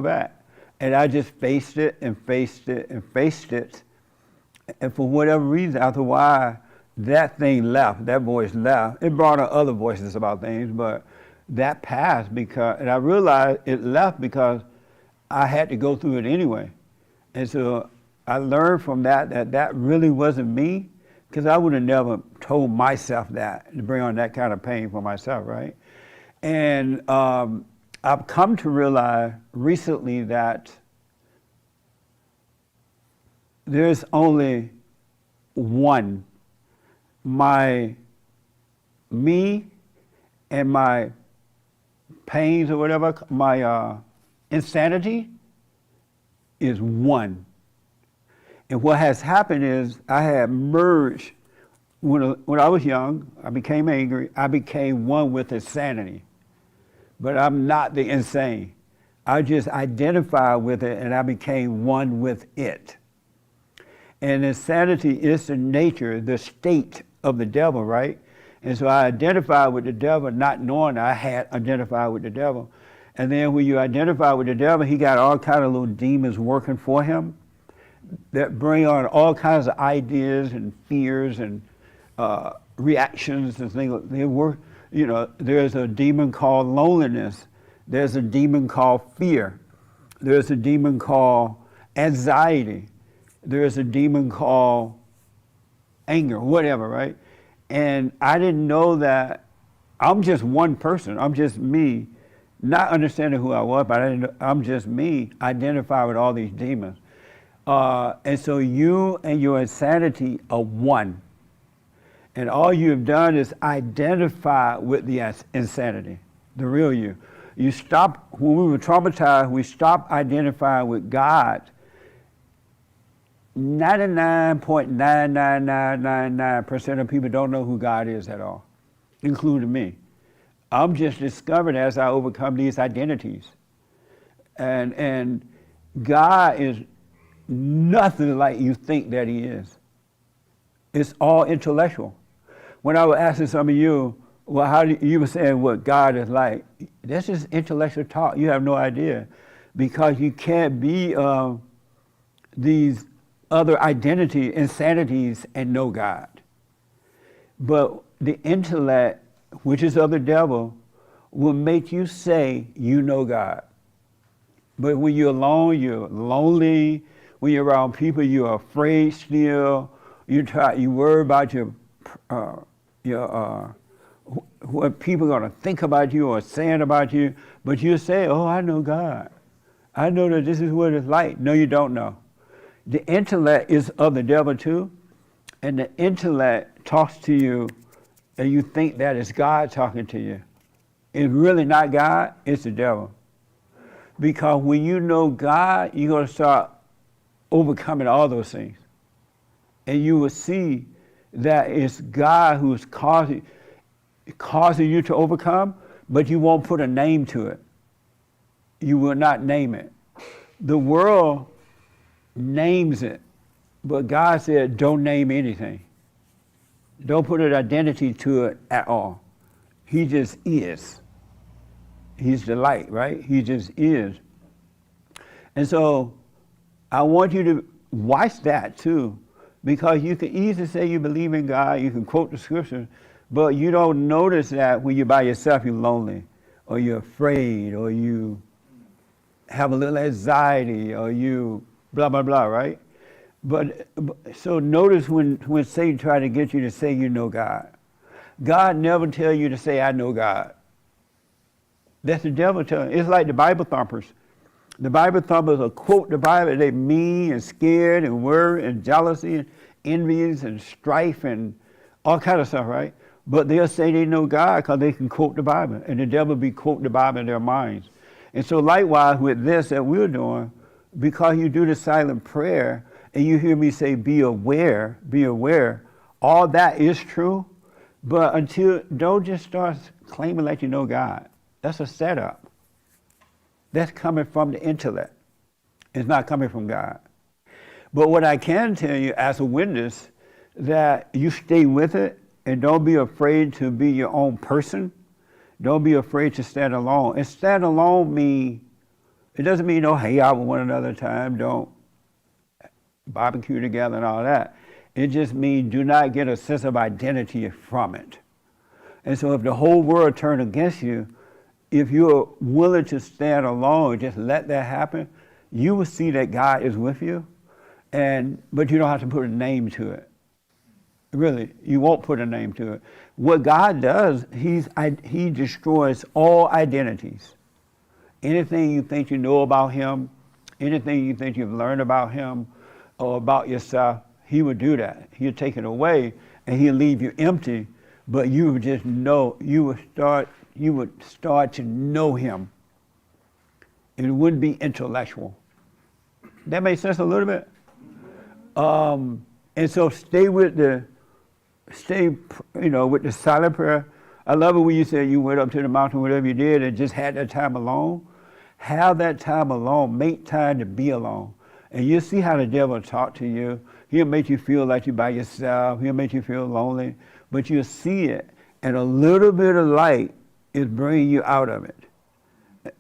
back. And I just faced it and faced it and faced it. And for whatever reason, after a while, that thing left, that voice left. It brought on other voices about things, but that passed and I realized it left because I had to go through it anyway. And so I learned from that really wasn't me, because I would have never told myself that, to bring on that kind of pain for myself, right? And I've come to realize recently that there's only one. Me and my pains or whatever, my insanity is one. And what has happened is I had merged, when I was young, I became angry, I became one with insanity. But I'm not the insane. I just identified with it and I became one with it. And insanity is the nature, the state of the devil, right? And so I identified with the devil, not knowing I had identified with the devil. And then when you identify with the devil, he got all kinds of little demons working for him that bring on all kinds of ideas and fears and reactions and things. They work, there's a demon called loneliness. There's a demon called fear. There's a demon called anxiety. There's a demon called anger, whatever, right? And I didn't know that I'm just one person. I'm just me, not understanding who I was, but I'm just me, identify with all these demons. And so you and your insanity are one. And all you've done is identify with the insanity, the real you. You stopped, when we were traumatized, we stopped identifying with God. 99.99999% of people don't know who God is at all, including me. I'm just discovering as I overcome these identities. And God is nothing like you think that he is. It's all intellectual. When I was asking some of you, well, how do you were saying what God is like? That's just intellectual talk. You have no idea, because you can't be these other identity insanities and know God. But the intellect, which is of the devil, will make you say you know God. But when you're alone, you're lonely. When you're around people, you're afraid still. You worry about what people are going to think about you or saying about you. But you say, oh, I know God. I know that this is what it's like. No, you don't know. The intellect is of the devil too. And the intellect talks to you and you think that it's God talking to you. It's really not God, it's the devil. Because when you know God, you're going to start overcoming all those things. And you will see that it's God who's causing you to overcome, but you won't put a name to it. You will not name it. The world names it, but God said, don't name anything. Don't put an identity to it at all. He just is. He's the light, right? He just is. And so I want you to watch that too, because you can easily say you believe in God, you can quote the scripture, but you don't notice that when you're by yourself, you're lonely, or you're afraid, or you have a little anxiety, or you blah, blah, blah, right? But so notice when Satan tried to get you to say you know God. God never tell you to say, I know God. That's the devil telling you. It's like the Bible thumpers. The Bible thumpers will quote the Bible. They're mean and scared and worried and jealousy and envious and strife and all kind of stuff, right? But they'll say they know God because they can quote the Bible. And the devil be quoting the Bible in their minds. And so likewise with this that we're doing, because you do the silent prayer and you hear me say, be aware, all that is true. But don't just start claiming like you know God. That's a setup. That's coming from the intellect. It's not coming from God. But what I can tell you as a witness, that you stay with it and don't be afraid to be your own person. Don't be afraid to stand alone. And stand alone it doesn't mean don't hang out with one another time, don't barbecue together and all that. It just means do not get a sense of identity from it. And so if the whole world turned against you, if you're willing to stand alone and just let that happen, you will see that God is with you, but you don't have to put a name to it. Really, you won't put a name to it. What God does, He destroys all identities. Anything you think you know about Him, anything you think you've learned about Him or about yourself, He would do that. He'll take it away and He'll leave you empty, but you would just know, you would start to know Him. It wouldn't be intellectual. That makes sense a little bit? And so stay with the silent prayer. I love it when you said you went up to the mountain, whatever you did, and just had that time alone. Have that time alone. Make time to be alone. And you'll see how the devil will talk to you. He'll make you feel like you're by yourself. He'll make you feel lonely. But you'll see it. And a little bit of light is bringing you out of it.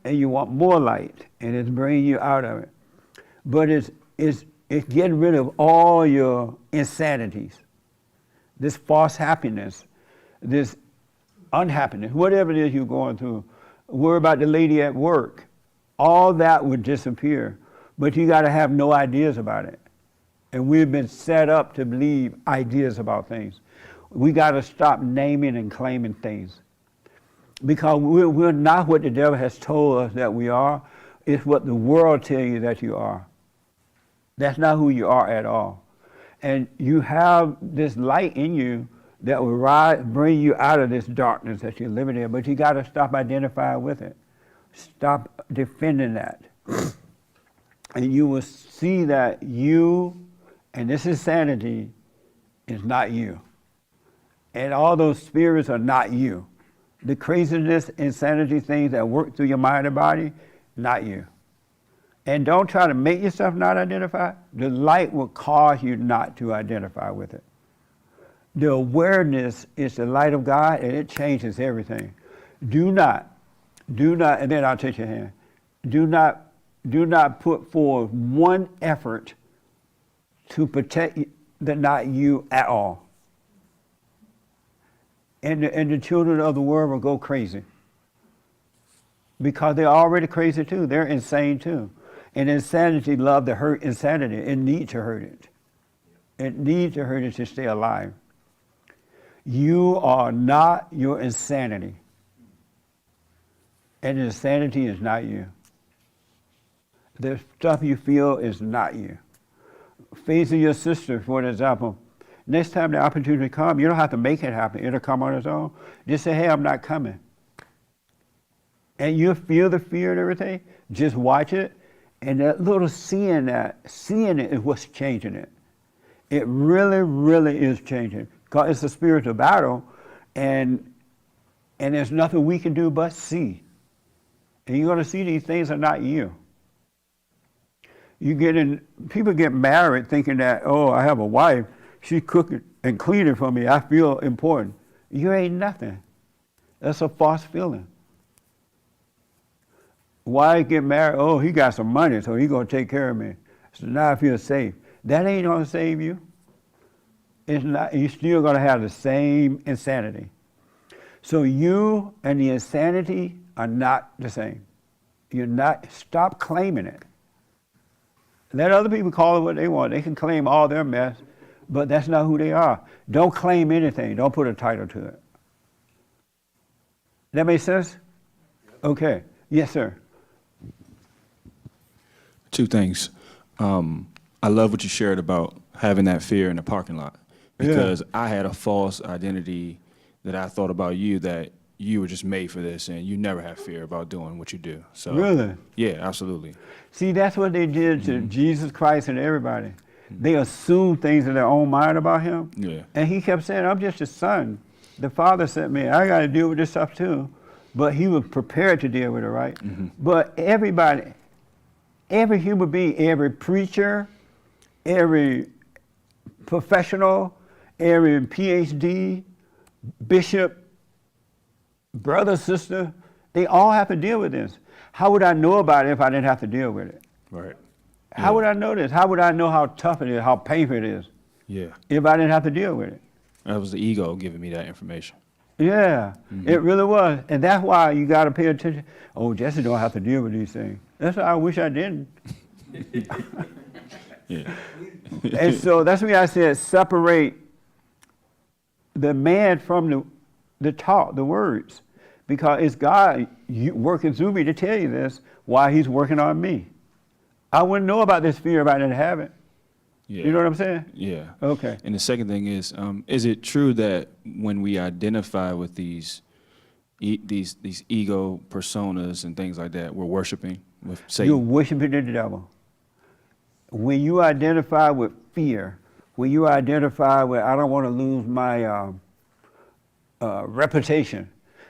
And you want more light, and it's bringing you out of it. But it's getting rid of all your insanities. This false happiness, this unhappiness, whatever it is you're going through. Worry about the lady at work. All that would disappear. But you got to have no ideas about it. And we've been set up to believe ideas about things. We got to stop naming and claiming things. Because we're not what the devil has told us that we are. It's what the world tells you that you are. That's not who you are at all. And you have this light in you that will bring you out of this darkness that you're living in. But you got to stop identifying with it. Stop defending that. And you will see that you, and this insanity, is not you. And all those spirits are not you. The craziness, insanity things that work through your mind and body, not you. And don't try to make yourself not identify. The light will cause you not to identify with it. The awareness is the light of God, and it changes everything. Do not, and then I'll take your hand. Do not put forward one effort to protect the not you at all. And the children of the world will go crazy. Because they're already crazy too. They're insane too. And insanity love to hurt insanity. It needs to hurt it. It needs to hurt it to stay alive. You are not your insanity. And insanity is not you. The stuff you feel is not you. Facing your sister, for example, next time the opportunity comes, you don't have to make it happen. It'll come on its own. Just say, hey, I'm not coming. And you feel the fear and everything, just watch it. And that little seeing it is what's changing it. It really, really is changing. Because it's a spiritual battle, and there's nothing we can do but see. And you're going to see these things are not you. People get married thinking that, oh, I have a wife, she's cooking and cleaning for me, I feel important. You ain't nothing. That's a false feeling. Why get married? Oh, he got some money, so he's going to take care of me. So now I feel safe. That ain't going to save you. It's not. You're still going to have the same insanity. So you and the insanity are not the same. You're not. Stop claiming it. Let other people call it what they want. They can claim all their mess, but that's not who they are. Don't claim anything. Don't put a title to it. That make sense? Okay. Yes, sir. Two things. I love what you shared about having that fear in the parking lot, because I had a false identity that I thought about you, that you were just made for this and you never have fear about doing what you do. So really? Yeah, absolutely. See, that's what they did to Jesus Christ and everybody. They assumed things in their own mind about him. Yeah. And he kept saying, I'm just a son. The Father sent me. I got to deal with this stuff too. But he was prepared to deal with it, right? But everybody, every human being, every preacher, every professional, every PhD, bishop, brother, sister, they all have to deal with this. How would I know about it if I didn't have to deal with it? Right. How would I know this? How would I know how tough it is, how painful it is, Yeah. if I didn't have to deal with it? That was the ego giving me that information. Yeah, it really was. And that's why you got to pay attention. Oh, Jesse don't have to deal with these things. That's why I wish I didn't. Yeah. And so that's why I said separate the man from the talk, the words. Because it's God working through me to tell you this, why he's working on me. I wouldn't know about this fear if I didn't have it. Yeah. You know what I'm saying? Yeah. Okay. And the second thing is it true that when we identify with these ego personas and things like that, we're worshiping with Satan? You're worshiping the devil. When you identify with fear, when you identify with, I don't want to lose my reputation,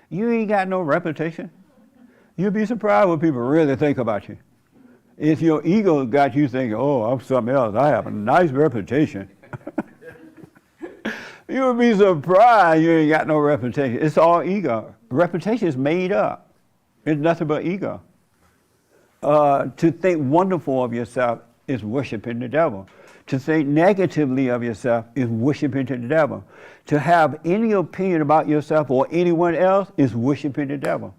you ain't got no reputation. You'll be surprised what people really think about you. If your ego got you thinking, oh, I'm something else, I have a nice reputation. You would be surprised you ain't got no reputation. It's all ego. Reputation is made up. It's nothing but ego. To think wonderful of yourself is worshiping the devil. To think negatively of yourself is worshiping the devil. To have any opinion about yourself or anyone else is worshiping the devil.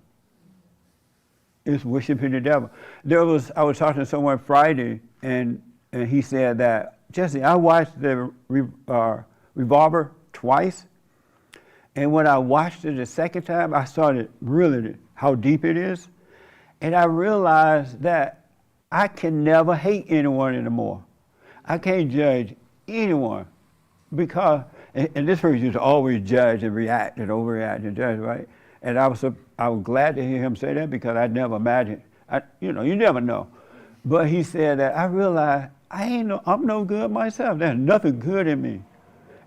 It's worshiping the devil. I was talking to someone Friday, and he said that, Jesse, I watched the Revolver twice, and when I watched it the second time, I saw really how deep it is, and I realized that I can never hate anyone anymore. I can't judge anyone because, and this person used to always judge and react and overreact and judge, right? And I was glad to hear him say that because I never imagined, you never know. But he said that I realized I'm no good myself. There's nothing good in me.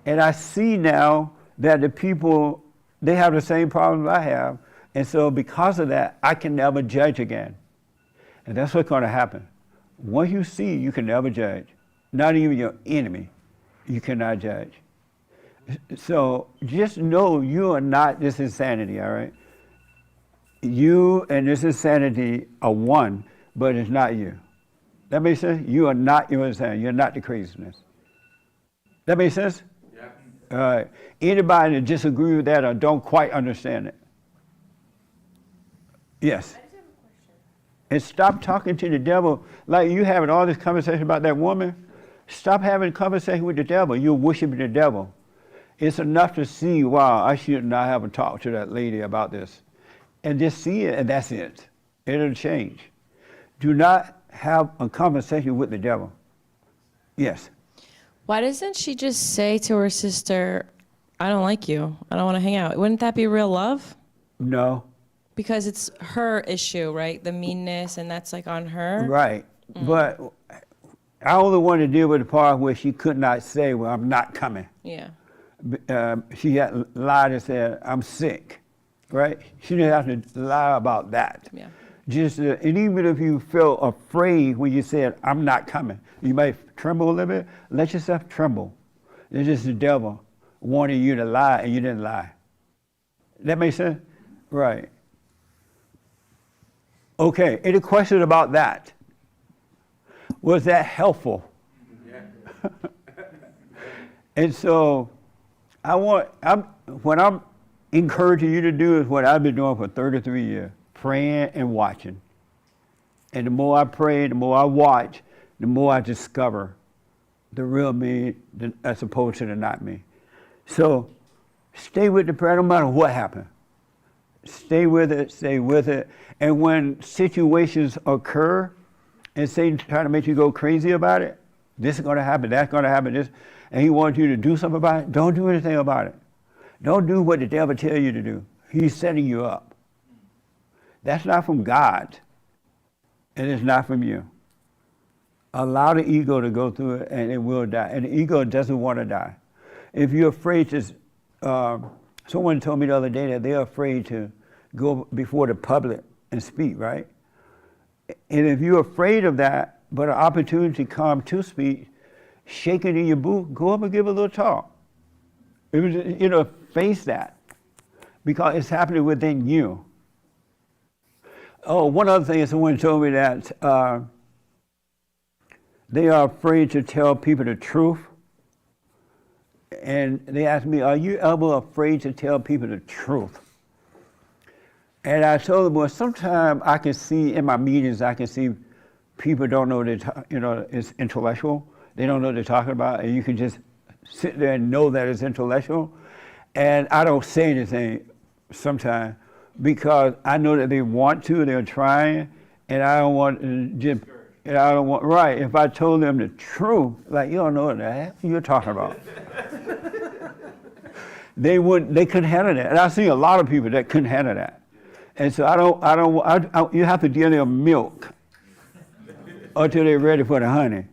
And I see now that the people, they have the same problems I have. And so because of that, I can never judge again. And that's what's going to happen. Once you see, you can never judge. Not even your enemy, you cannot judge. So just know you are not this insanity, all right? You and this insanity are one, but it's not you. That makes sense? You are not your insanity. You're not the craziness. That makes sense? Yeah. All right. Anybody that disagree with that or don't quite understand it? Yes. And stop talking to the devil like you having all this conversation about that woman. Stop having a conversation with the devil. You're worshiping the devil. It's enough to see, wow, I should not have a talk to that lady about this. And just see it, and that's it. It'll change. Do not have a conversation with the devil. Yes. Why doesn't she just say to her sister, I don't like you. I don't want to hang out. Wouldn't that be real love? No. Because it's her issue, right? The meanness, and that's like on her. Right. But I only want to deal with the part where she could not say, well, I'm not coming. Yeah. She had lied and said, I'm sick, right? She didn't have to lie about that. Yeah. Just, and even if you felt afraid when you said, I'm not coming, you might tremble a little bit, let yourself tremble. It's just the devil wanting you to lie and you didn't lie. That makes sense? Right. Okay, any questions about that? Was that helpful? Yeah. And so, what I'm encouraging you to do is what I've been doing for 33 years, praying and watching. And the more I pray, the more I watch, the more I discover the real me as opposed to the not me. So stay with the prayer no matter what happens. Stay with it, stay with it. And when situations occur and Satan trying to make you go crazy about it, this is going to happen, that's going to happen, this, and he wants you to do something about it, don't do anything about it. Don't do what the devil tells you to do. He's setting you up. That's not from God, and it's not from you. Allow the ego to go through it, and it will die. And the ego doesn't want to die. If you're afraid to, someone told me the other day that they're afraid to go before the public and speak, right? And if you're afraid of that, but an opportunity comes to speak, shaking in your boot, go up and give a little talk. It was, face that, because it's happening within you. Oh, one other thing is someone told me that they are afraid to tell people the truth. And they asked me, are you ever afraid to tell people the truth? And I told them, well, sometimes I can see in my meetings, I can see people don't know it's intellectual. They don't know what they're talking about, and you can just sit there and know that it's intellectual. And I don't say anything sometimes because I know that they want to, they're trying, and I don't want to just, and I don't want, right, if I told them the truth, like, you don't know what the heck you're talking about. They couldn't handle that. And I see a lot of people that couldn't handle that. And so you have to give them milk until they're ready for the honey.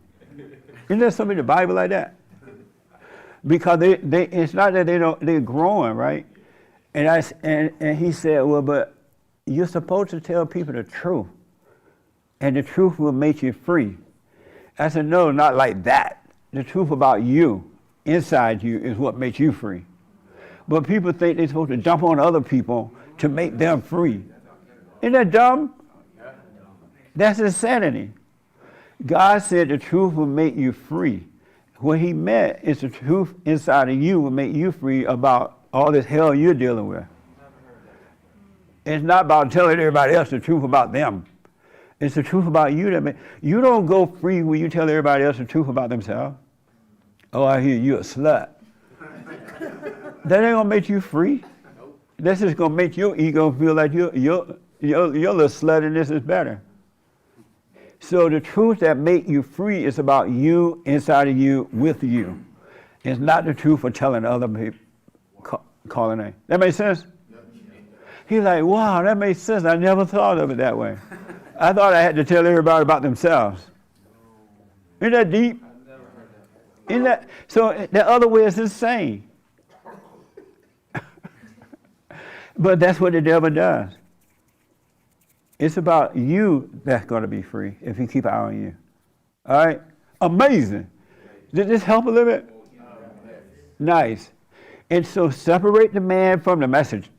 Isn't there something in the Bible like that? Because it's not that they're growing, right? And he said, well, but you're supposed to tell people the truth, and the truth will make you free. I said, no, not like that. The truth about you, inside you, is what makes you free. But people think they're supposed to dump on other people to make them free. Isn't that dumb? That's insanity. God said the truth will make you free. What he meant is the truth inside of you will make you free about all this hell you're dealing with. It's not about telling everybody else the truth about them. It's the truth about you you don't go free when you tell everybody else the truth about themselves. Oh, I hear you a slut. That ain't gonna make you free. That's just gonna make your ego feel like your little sluttiness is better. So the truth that make you free is about you, inside of you, with you. It's not the truth for telling other people, calling name. That makes sense? He's like, wow, that makes sense. I never thought of it that way. I thought I had to tell everybody about themselves. Isn't that deep? Isn't that? So the other way is insane. But that's what the devil does. It's about you that's going to be free if you keep an eye on you. All right? Amazing. Did this help a little bit? Nice. And so separate the man from the message.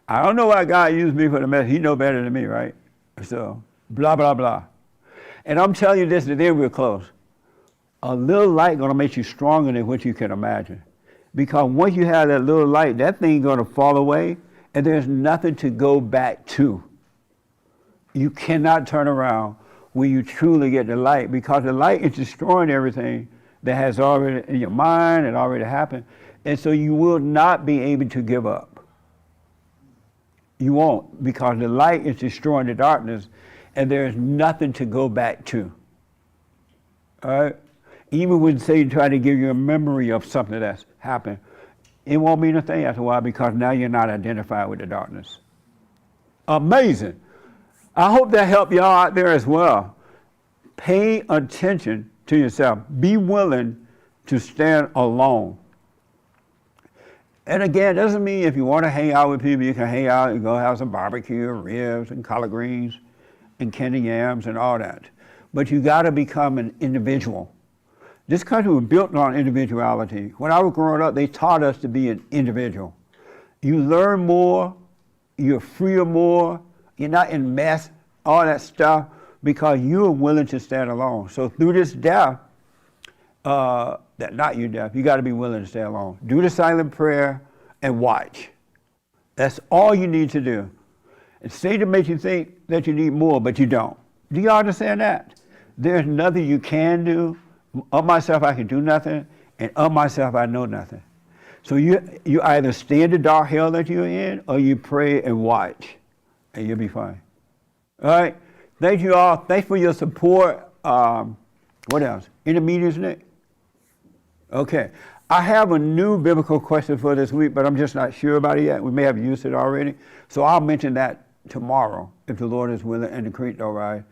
I don't know why God used me for the message. He know better than me, right? So, blah, blah, blah. And I'm telling you this, and then we're close. A little light gonna make you stronger than what you can imagine. Because once you have that little light, that thing gonna fall away, and there's nothing to go back to. You cannot turn around when you truly get the light, because the light is destroying everything that has already in your mind and already happened. And so you will not be able to give up. You won't, because the light is destroying the darkness, and there's nothing to go back to. All right? Even when Satan tries to give you a memory of something that's happened, it won't mean a thing after a while, because now you're not identified with the darkness. Amazing. I hope that helped y'all out there as well. Pay attention to yourself. Be willing to stand alone. And again, it doesn't mean if you want to hang out with people, you can hang out and go have some barbecue, ribs, and collard greens, and candy yams, and all that. But you got to become an individual. This country was built on individuality. When I was growing up, they taught us to be an individual. You learn more, you're freer more, you're not in mess, all that stuff, because you're willing to stand alone. So through this death, not you death, you got to be willing to stay alone. Do the silent prayer and watch. That's all you need to do. And Satan makes you think that you need more, but you don't. Do you understand that? There's nothing you can do. Of myself, I can do nothing, and of myself, I know nothing. So you either stay in the dark hell that you're in, or you pray and watch, and you'll be fine. All right? Thank you all. Thanks for your support. What else? Any meetings, Nick? Okay. I have a new biblical question for this week, but I'm just not sure about it yet. We may have used it already. So I'll mention that tomorrow, if the Lord is willing and the creek don't rise.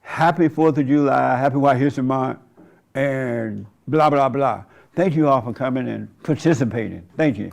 Happy 4th of July. Happy White History Month. And blah, blah, blah. Thank you all for coming and participating. Thank you.